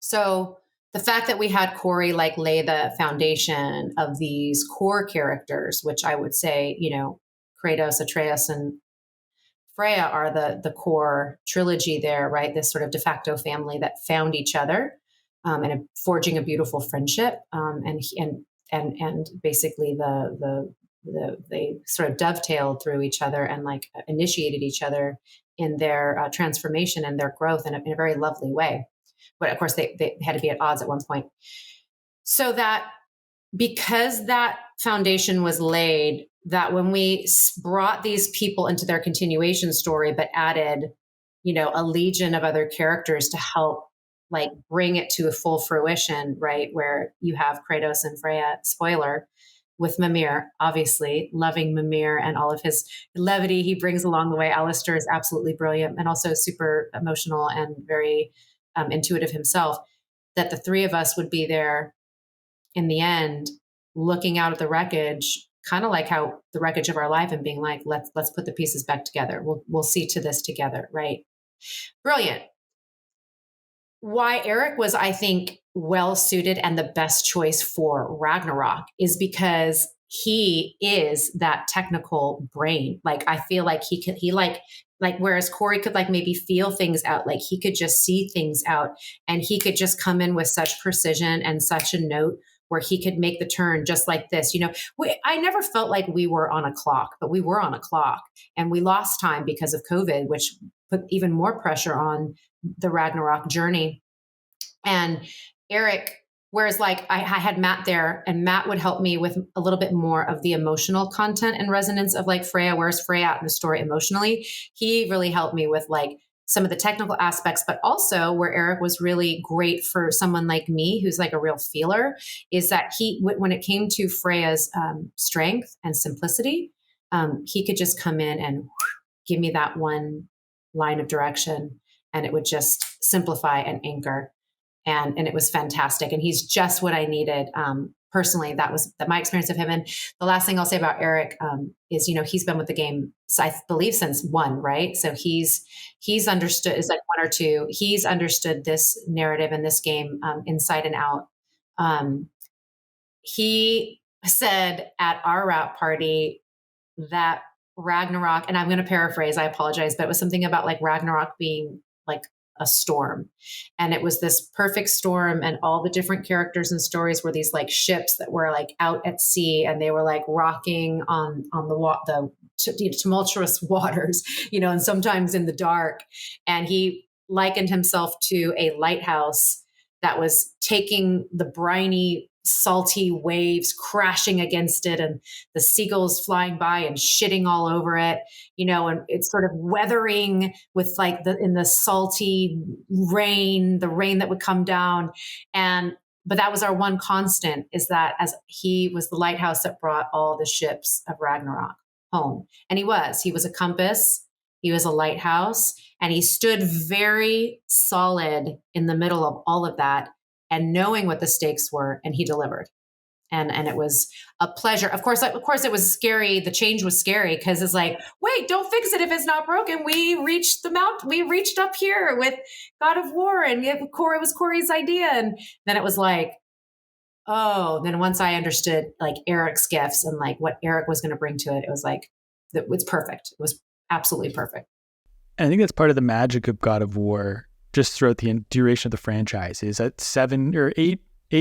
So the fact that we had Cory like lay the foundation of these core characters, which I would say, Kratos, Atreus, and Freya are the core trilogy there, right? This sort of de facto family that found each other and forging a beautiful friendship, and basically they sort of dovetailed through each other and like initiated each other in their transformation and their growth in a very lovely way. But of course, they had to be at odds at one point. So that because that foundation was laid, that when we brought these people into their continuation story, but added, a legion of other characters to help like bring it to a full fruition, right? Where you have Kratos and Freya, spoiler, with Mimir, obviously loving Mimir and all of his levity he brings along the way. Alistair is absolutely brilliant and also super emotional and very intuitive himself, that the three of us would be there in the end, looking out at the wreckage, kind of like how the wreckage of our life, and being like, let's put the pieces back together. We'll see to this together. Right. Brilliant. Why Eric was, I think, well suited and the best choice for Ragnarok is because he is that technical brain. Like, I feel like whereas Cory could like maybe feel things out, like he could just see things out, and he could just come in with such precision and such a note where he could make the turn just like this. I never felt like we were on a clock, but we were on a clock, and we lost time because of COVID, which put even more pressure on the Ragnarok journey. And Eric, whereas like I had Matt there, and Matt would help me with a little bit more of the emotional content and resonance of like Freya, whereas Freya out in the story emotionally, he really helped me with like some of the technical aspects, but also where Eric was really great for someone like me, who's like a real feeler, is that when it came to Freya's strength and simplicity, he could just come in and give me that one line of direction, and it would just simplify and anchor. And it was fantastic. And he's just what I needed. Personally, that was my experience of him. And the last thing I'll say about Eric is, he's been with the game, I believe, since 1, right? So he's understood, is like 1 or 2. He's understood this narrative and this game inside and out. He said at our wrap party that Ragnarok, and I'm going to paraphrase, I apologize, but it was something about like Ragnarok being like a storm. And it was this perfect storm, and all the different characters and stories were these like ships that were like out at sea, and they were like rocking on the tumultuous waters, and sometimes in the dark. And he likened himself to a lighthouse that was taking the briny, salty waves crashing against it, and the seagulls flying by and shitting all over it, and it's sort of weathering with like in the salty rain, the rain that would come down. And but that was our one constant, is that as he was the lighthouse that brought all the ships of Ragnarok home. And he was a compass, he was a lighthouse, and he stood very solid in the middle of all of that and knowing what the stakes were, and he delivered. And it was a pleasure. Of course, it was scary. The change was scary because it's like, wait, don't fix it if it's not broken. We reached the mountain. We reached up here with God of War, and it was Cory's idea. And then it was like, oh, then once I understood like Eric's gifts and like what Eric was going to bring to it, it was like, it's perfect. It was absolutely perfect. And I think that's part of the magic of God of War, just throughout the duration of the franchise, is that 7 or 8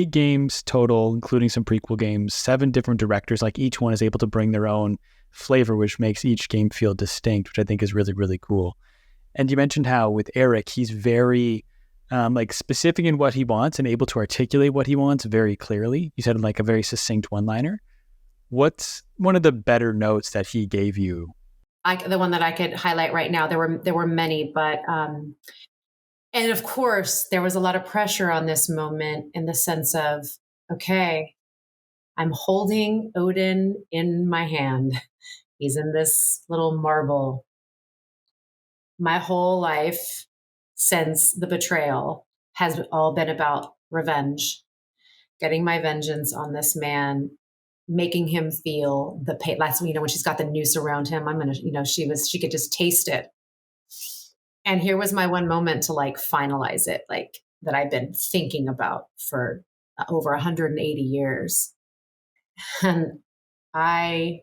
games total, including some prequel games, 7 different directors, like each one is able to bring their own flavor, which makes each game feel distinct, which I think is really, really cool. And you mentioned how with Eric, he's very like specific in what he wants and able to articulate what he wants very clearly. You said like a very succinct one-liner. What's one of the better notes that he gave you? The one that I could highlight right now, there were many, but and of course, there was a lot of pressure on this moment in the sense of, okay, I'm holding Odin in my hand. He's in this little marble. My whole life since the betrayal has all been about revenge, getting my vengeance on this man, making him feel the pain. That's, when she's got the noose around him, she could just taste it. And here was my one moment to like finalize it, like that I've been thinking about for over 180 years. And I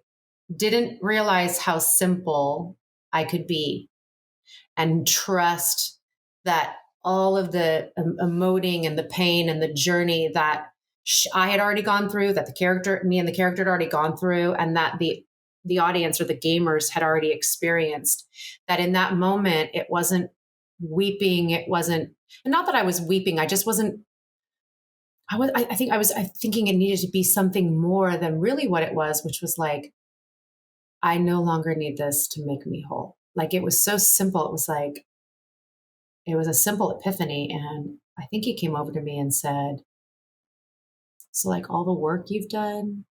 didn't realize how simple I could be and trust that all of the emoting and the pain and the journey that I had already gone through, that me and the character had already gone through, and that the audience or the gamers had already experienced, that in that moment, it wasn't weeping. It wasn't, and not that I was weeping. I just wasn't, I think I was thinking it needed to be something more than really what it was, which was like, I no longer need this to make me whole. Like, it was so simple. It was like, it was a simple epiphany. And I think he came over to me and said, so like all the work you've done,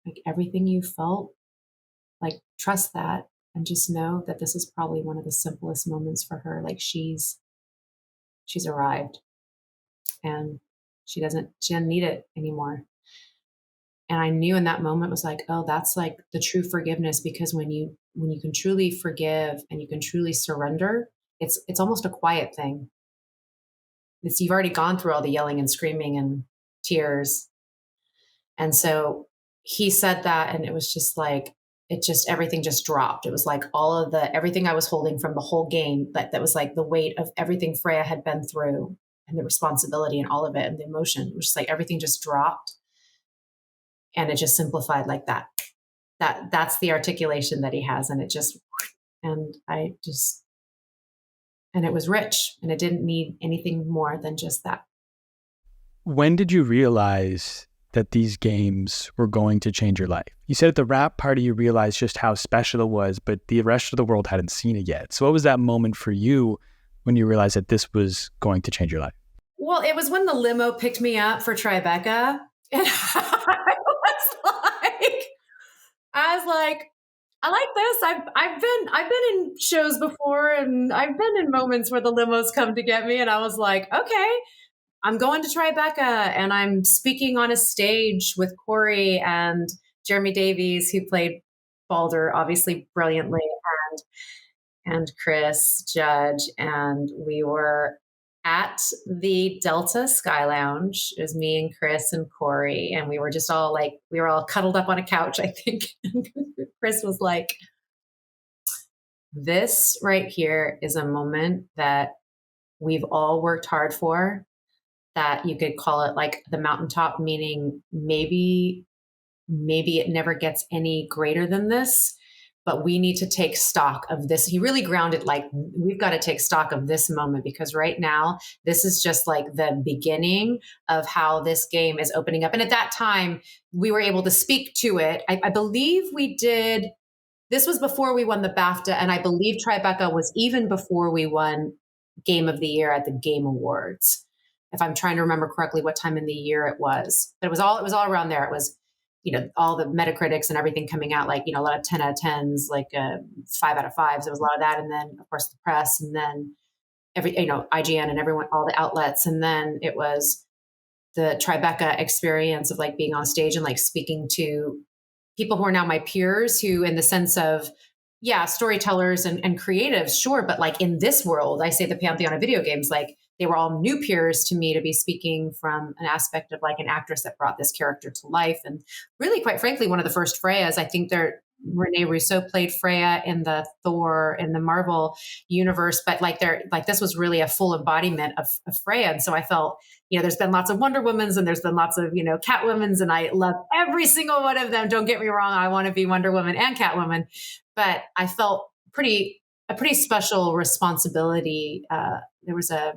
like everything you felt, like trust that and just know that this is probably one of the simplest moments for her. Like she's arrived and she doesn't need it anymore. And I knew in that moment was like, oh, that's like the true forgiveness, because when you can truly forgive and you can truly surrender, it's almost a quiet thing. You've already gone through all the yelling and screaming and tears. And so he said that, and it was just like, everything just dropped. It was like everything I was holding from the whole game, that was like the weight of everything Freya had been through and the responsibility and all of it and the emotion, which is like everything just dropped. And it just simplified like that. That's the articulation that he has. And it just, and it was rich, and it didn't need anything more than just that. When did you realize that these games were going to change your life? You said at the wrap party you realized just how special it was, but the rest of the world hadn't seen it yet. So what was that moment for you when you realized that this was going to change your life? Well, it was when the limo picked me up for Tribeca. And I was like, I like this. I've been in shows before, and I've been in moments where the limos come to get me. And I was like, okay, I'm going to Tribeca, and I'm speaking on a stage with Cory and Jeremy Davies, who played Balder, obviously brilliantly, and Chris Judge. And we were at the Delta Sky Lounge. It was me and Chris and Cory, and we were just all like, we were all cuddled up on a couch, I think. Chris was like, this right here is a moment that we've all worked hard for, that you could call it like the mountaintop, meaning maybe it never gets any greater than this, but we need to take stock of this. He really grounded, like, we've got to take stock of this moment, because right now, this is just like the beginning of how this game is opening up. And at that time, we were able to speak to it. I believe we did. This was before we won the BAFTA, and I believe Tribeca was even before we won Game of the Year at the Game Awards. if I'm trying to remember correctly what time in the year it was. But it was all around there. It was, all the Metacritics and everything coming out, like, a lot of 10 out of 10s, like 5 out of 5s. There was a lot of that. And then, of course, the press, and then IGN and everyone, all the outlets. And then it was the Tribeca experience of like being on stage and like speaking to people who are now my peers, who, in the sense of, storytellers and creatives, sure. But like in this world, I say the pantheon of video games, like they were all new peers to me to be speaking from an aspect of like an actress that brought this character to life. And really, quite frankly, one of the first Freyas, I think Rene Russo played Freya in the Thor in the Marvel universe, but like this was really a full embodiment of Freya. And so I felt, there's been lots of Wonder Womans and there's been lots of, Catwomans, and I love every single one of them. Don't get me wrong. I want to be Wonder Woman and Catwoman, but I felt a pretty special responsibility. There was a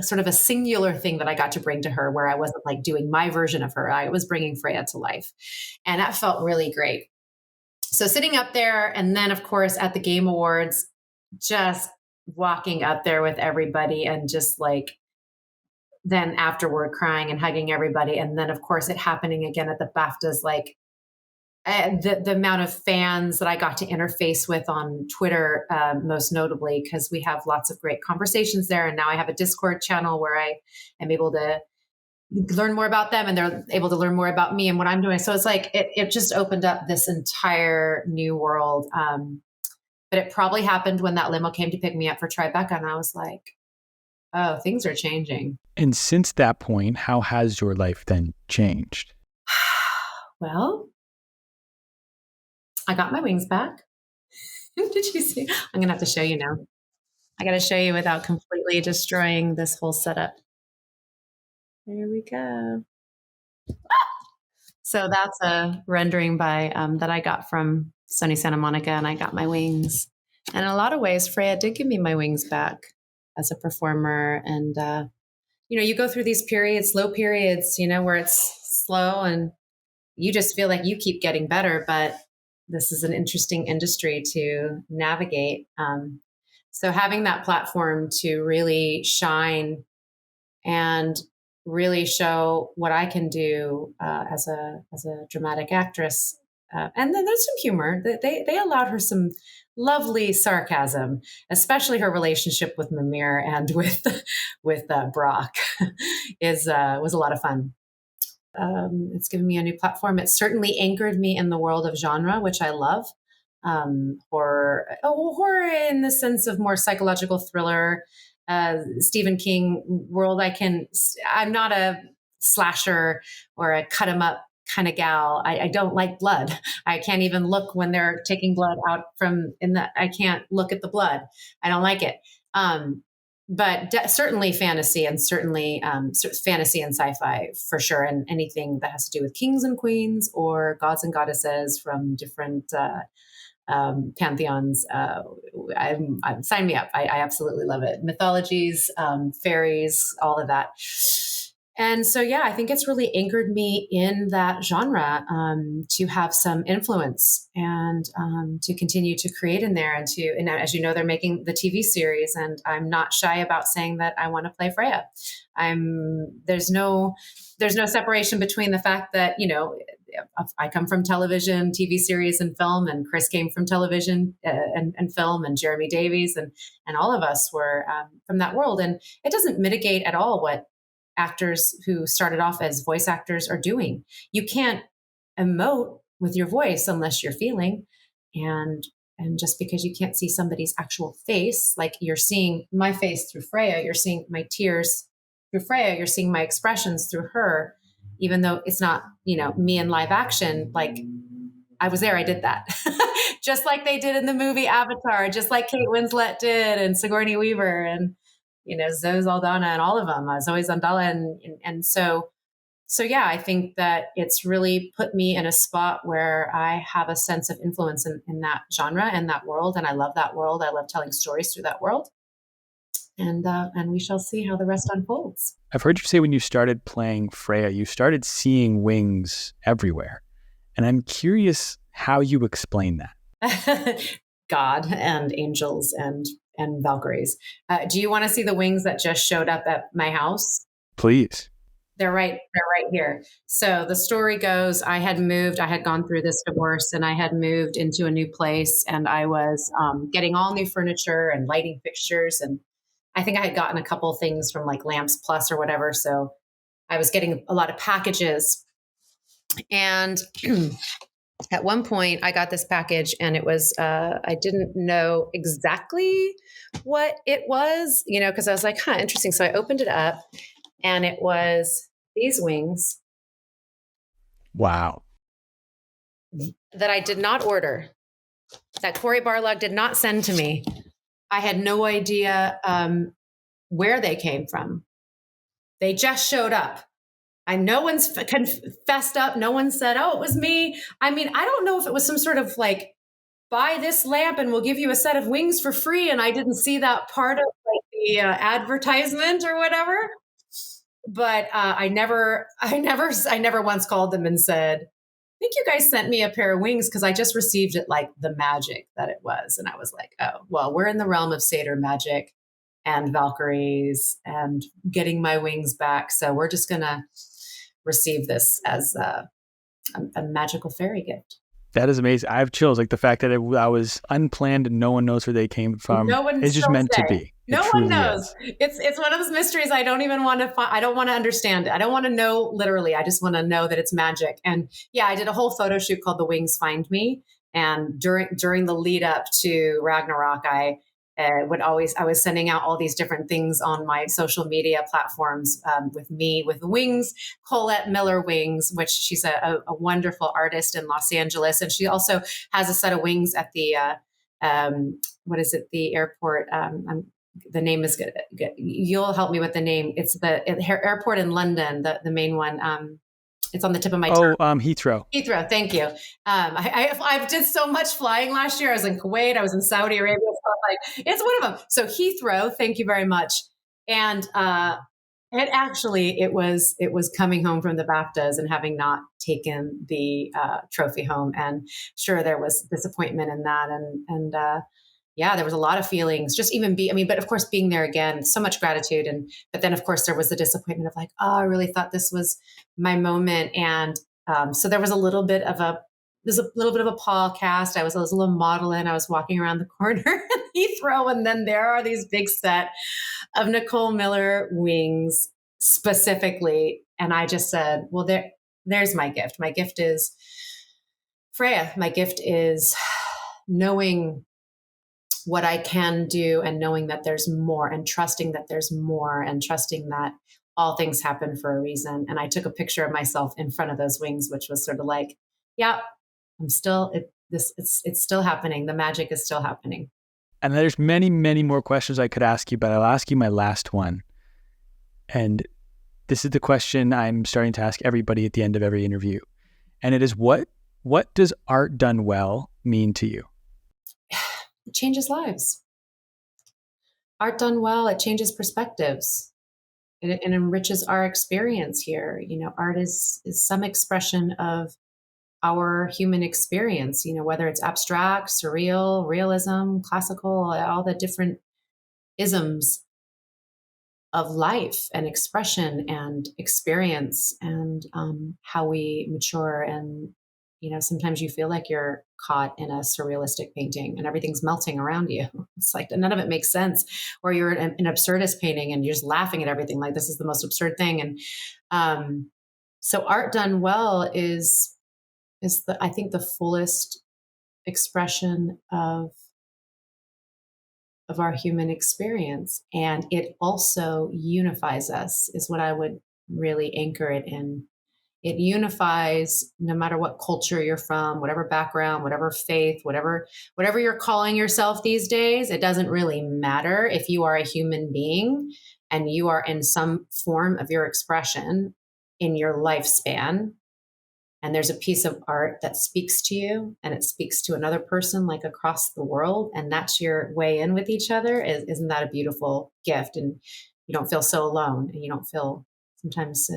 sort of a singular thing that I got to bring to her, where I wasn't like doing my version of her. I was bringing Freya to life. And that felt really great. So sitting up there, and then of course at the Game Awards, just walking up there with everybody, and just like then afterward crying and hugging everybody. And then of course it happening again at the BAFTAs, like the amount of fans that I got to interface with on Twitter, most notably, because we have lots of great conversations there. And now I have a Discord channel where I am able to learn more about them, and they're able to learn more about me and what I'm doing. So it's like, it just opened up this entire new world. But it probably happened when that limo came to pick me up for Tribeca, and I was like, oh, things are changing. And since that point, how has your life then changed? Well, I got my wings back. Did you see? I'm going to have to show you now. I got to show you without completely destroying this whole setup. There we go. So that's a rendering by that I got from sunny Santa Monica, and I got my wings. And in a lot of ways, Freya did give me my wings back as a performer. And, you go through these periods, slow periods, where it's slow and you just feel like you keep getting better, but this is an interesting industry to navigate. So having that platform to really shine and really show what I can do as a dramatic actress. And then there's some humor. They allowed her some lovely sarcasm, especially her relationship with Mimir and with Brock was a lot of fun. It's given me a new platform. It certainly anchored me in the world of genre, which I love. Horror in the sense of more psychological thriller, Stephen King world. I'm not a slasher or a cut 'em up kind of gal. I don't like blood. I can't even look when they're taking blood out I can't look at the blood. I don't like it. But certainly fantasy, and certainly fantasy and sci-fi for sure. And anything that has to do with kings and queens or gods and goddesses from different pantheons. Sign me up. I absolutely love it. Mythologies, fairies, all of that. And so, I think it's really anchored me in that genre to have some influence and to continue to create in there. And as you know, they're making the TV series, and I'm not shy about saying that I want to play Freya. There's no separation between the fact that, I come from television, TV series, and film, and Chris came from television and film, and Jeremy Davies, and all of us were from that world. And it doesn't mitigate at all what actors who started off as voice actors are doing. You can't emote with your voice unless you're feeling. And just because you can't see somebody's actual face, like you're seeing my face through Freya, you're seeing my tears through Freya, you're seeing my expressions through her, even though it's not, me in live action. Like I was there, I did that. Just like they did in the movie Avatar, just like Kate Winslet did, and Sigourney Weaver, and Zoe Saldana, and all of them, Zoe Zandala. And so I think that it's really put me in a spot where I have a sense of influence in that genre and that world. And I love that world. I love telling stories through that world. And we shall see how the rest unfolds. I've heard you say when you started playing Freya, you started seeing wings everywhere. And I'm curious how you explain that. God and angels and and Valkyries. Do you want to see the wings that just showed up at my house? Please. They're right here. So the story goes, I had gone through this divorce, and I had moved into a new place, and I was getting all new furniture and lighting fixtures. And I think I had gotten a couple things from like Lamps Plus or whatever. So I was getting a lot of packages. And at one point I got this package, and it was, I didn't know exactly what it was, because I was like, interesting. So I opened it up, and it was these wings. Wow. That I did not order, that Cory Barlog did not send to me. I had no idea where they came from. They just showed up. No one's confessed up. No one said, oh, it was me. I mean, I don't know if it was some sort of like, buy this lamp and we'll give you a set of wings for free. And I didn't see that part of like the advertisement or whatever. But I never once called them and said, I think you guys sent me a pair of wings, because I just received it like the magic that it was. And I was like, oh, well, we're in the realm of Satyr magic and Valkyries and getting my wings back. So we're just going to receive this as a magical fairy gift. That is amazing. I have chills. Like the fact that I was unplanned and no one knows where they came from. No one. It's just meant to be. No one knows. It's one of those mysteries I don't even want to find. I don't want to understand it. I don't want to know literally. I just want to know that it's magic. And yeah, I did a whole photo shoot called The Wings Find Me. And during the lead up to Ragnarok, I was sending out all these different things on my social media platforms with Wings, Colette Miller Wings, which she's a wonderful artist in Los Angeles. And she also has a set of wings at the, the airport. The name is good. You'll help me with the name. It's the airport in London, the main one. It's on the tip of my tongue. Heathrow. Heathrow, thank you. I did so much flying last year. I was in Kuwait. I was in Saudi Arabia. So it's one of them. So Heathrow, thank you very much. And it was coming home from the BAFTAs and having not taken the trophy home. And sure, there was disappointment in that. And yeah, there was a lot of feelings, but of course, being there again, so much gratitude. But then of course there was the disappointment of like, oh, I really thought this was my moment. And so there was a little bit of a podcast. I was a little modeling. I was walking around the corner in Heathrow, and then there are these big set of Nicole Miller wings specifically. And I just said, well, there's my gift. My gift is Freya. My gift is knowing what I can do and knowing that there's more, and trusting that there's more, and trusting that all things happen for a reason. And I took a picture of myself in front of those wings, which was sort of like, yeah, it's still happening. The magic is still happening. And there's many, many more questions I could ask you, but I'll ask you my last one. And this is the question I'm starting to ask everybody at the end of every interview. And it is, what does art done well mean to you? It changes lives. Art done well, it changes perspectives. It enriches our experience here. Art is some expression of our human experience, whether it's abstract, surreal, realism, classical, all the different isms of life and expression and experience, and how we mature. And sometimes you feel like you're caught in a surrealistic painting and everything's melting around you. It's like none of it makes sense. Or you're in an absurdist painting and you're just laughing at everything, like this is the most absurd thing. And so art done well is I think the fullest expression of our human experience. And it also unifies us, is what I would really anchor it in. It unifies no matter what culture you're from, whatever background, whatever faith, whatever you're calling yourself these days. It doesn't really matter if you are a human being and you are in some form of your expression in your lifespan. And there's a piece of art that speaks to you and it speaks to another person like across the world. And that's your way in with each other. Isn't that a beautiful gift? And you don't feel so alone, and you don't feel sometimes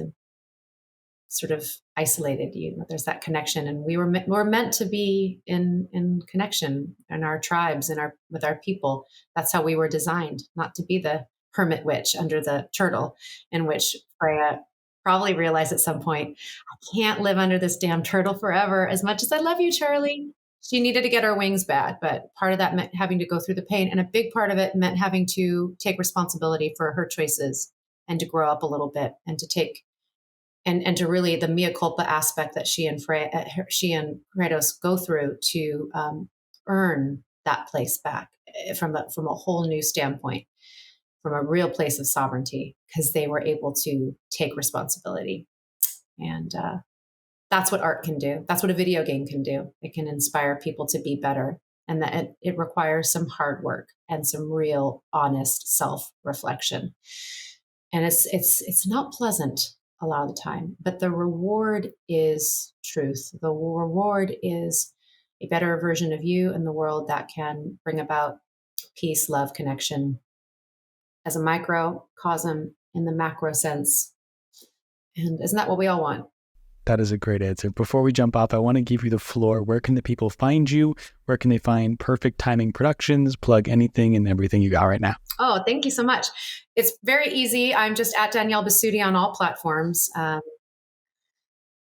sort of isolated. There's that connection, and we're meant to be in connection in our tribes and with our people. That's how we were designed, not to be the hermit witch under the turtle, in which Freya probably realized at some point, I can't live under this damn turtle forever. As much as I love you, Charlie. She needed to get her wings back, but part of that meant having to go through the pain. And a big part of it meant having to take responsibility for her choices and to grow up a little bit and to take, and to really the mea culpa aspect that she and Kratos go through to earn that place back from a whole new standpoint, from a real place of sovereignty, because they were able to take responsibility. And that's what art can do. That's what a video game can do. It can inspire people to be better. And that it requires some hard work and some real honest self-reflection. And it's not pleasant a lot of the time, but the reward is truth. The reward is a better version of you in the world that can bring about peace, love, connection as a microcosm in the macro sense. And isn't that what we all want? That is a great answer. Before we jump off, I want to give you the floor. Where can the people find you? Where can they find Perfect Timing Productions? Plug anything and everything you got right now. Oh, thank you so much. It's very easy. I'm just at Danielle Bisutti on all platforms.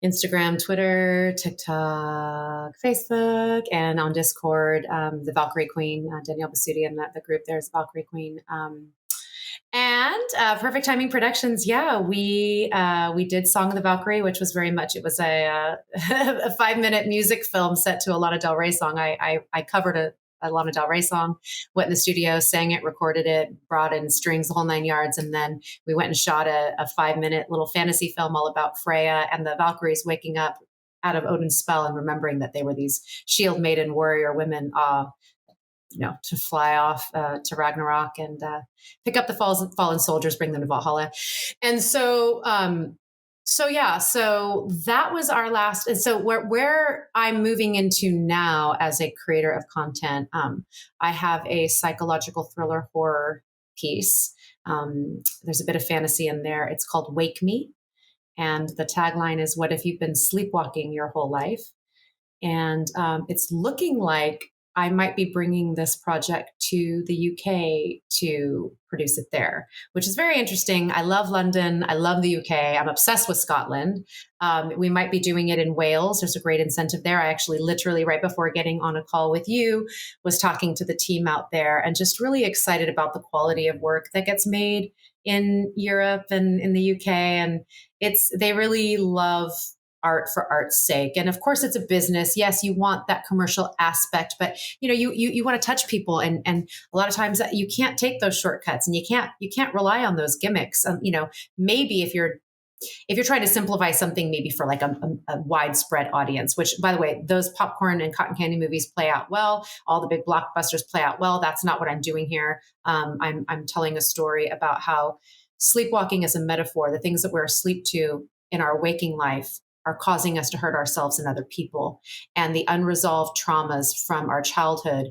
Instagram, Twitter, TikTok, Facebook, and on Discord, the Valkyrie Queen, Danielle Bisutti, and the group there is Valkyrie Queen. And Perfect Timing Productions, yeah, we did Song of the Valkyrie, which was it was a 5-minute music film set to a Lana Del Rey song. I covered a Lana Del Rey song, went in the studio, sang it, recorded it, brought in strings, the whole 9 yards, and then we went and shot a 5-minute little fantasy film all about Freya and the Valkyries waking up out of Odin's spell and remembering that they were these shield maiden warrior women, to fly off to Ragnarok and pick up the fallen soldiers, bring them to Valhalla. And so that was our last. And so where I'm moving into now as a creator of content, I have a psychological thriller horror piece. There's a bit of fantasy in there. It's called Wake Me. And the tagline is, what if you've been sleepwalking your whole life? And it's looking like I might be bringing this project to the UK to produce it there, which is very interesting. I love London. I love the UK. I'm obsessed with Scotland. We might be doing it in Wales. There's a great incentive there. I actually literally right before getting on a call with you was talking to the team out there and just really excited about the quality of work that gets made in Europe and in the UK. And they really love art for art's sake. And of course it's a business. Yes, you want that commercial aspect, but you want to touch people. And a lot of times you can't take those shortcuts and you can't rely on those gimmicks. Maybe if you're trying to simplify something, maybe for like a widespread audience, which by the way, those popcorn and cotton candy movies play out well. All the big blockbusters play out well. That's not what I'm doing here. I'm telling a story about how sleepwalking is a metaphor. The things that we're asleep to in our waking life are causing us to hurt ourselves and other people. And the unresolved traumas from our childhood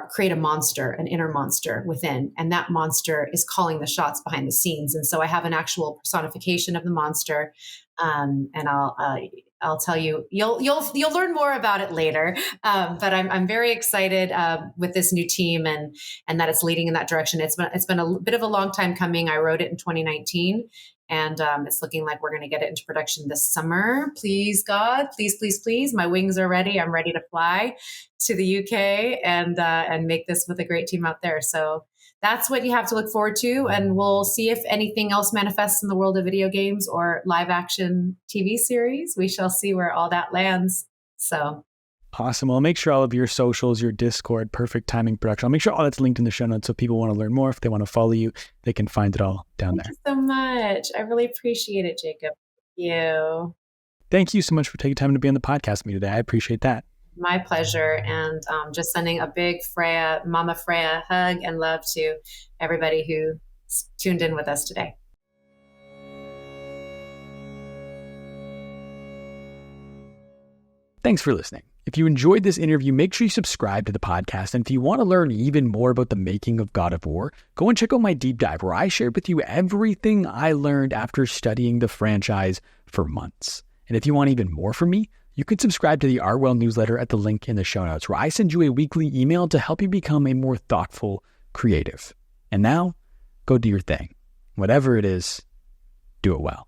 create a monster, an inner monster within. And that monster is calling the shots behind the scenes. And so I have an actual personification of the monster. And I'll tell you, you'll learn more about it later. But I'm very excited with this new team and that it's leading in that direction. It's been a bit of a long time coming. I wrote it in 2019. And it's looking like we're going to get it into production this summer. Please, God, please, please, please. My wings are ready. I'm ready to fly to the UK and make this with a great team out there. So that's what you have to look forward to. And we'll see if anything else manifests in the world of video games or live action TV series. We shall see where all that lands. So awesome. Well, I'll make sure all of your socials, your Discord, Perfect Timing Production, I'll make sure all that's linked in the show notes so people want to learn more. If they want to follow you, they can find it all down there. Thank you so much. I really appreciate it, Jacob. Thank you. Thank you so much for taking time to be on the podcast with me today. I appreciate that. My pleasure. And just sending a big Mama Freya hug and love to everybody who tuned in with us today. Thanks for listening. If you enjoyed this interview, make sure you subscribe to the podcast. And if you want to learn even more about the making of God of War, go and check out my deep dive where I shared with you everything I learned after studying the franchise for months. And if you want even more from me, you can subscribe to the Arwell newsletter at the link in the show notes, where I send you a weekly email to help you become a more thoughtful creative. And now, go do your thing. Whatever it is, do it well.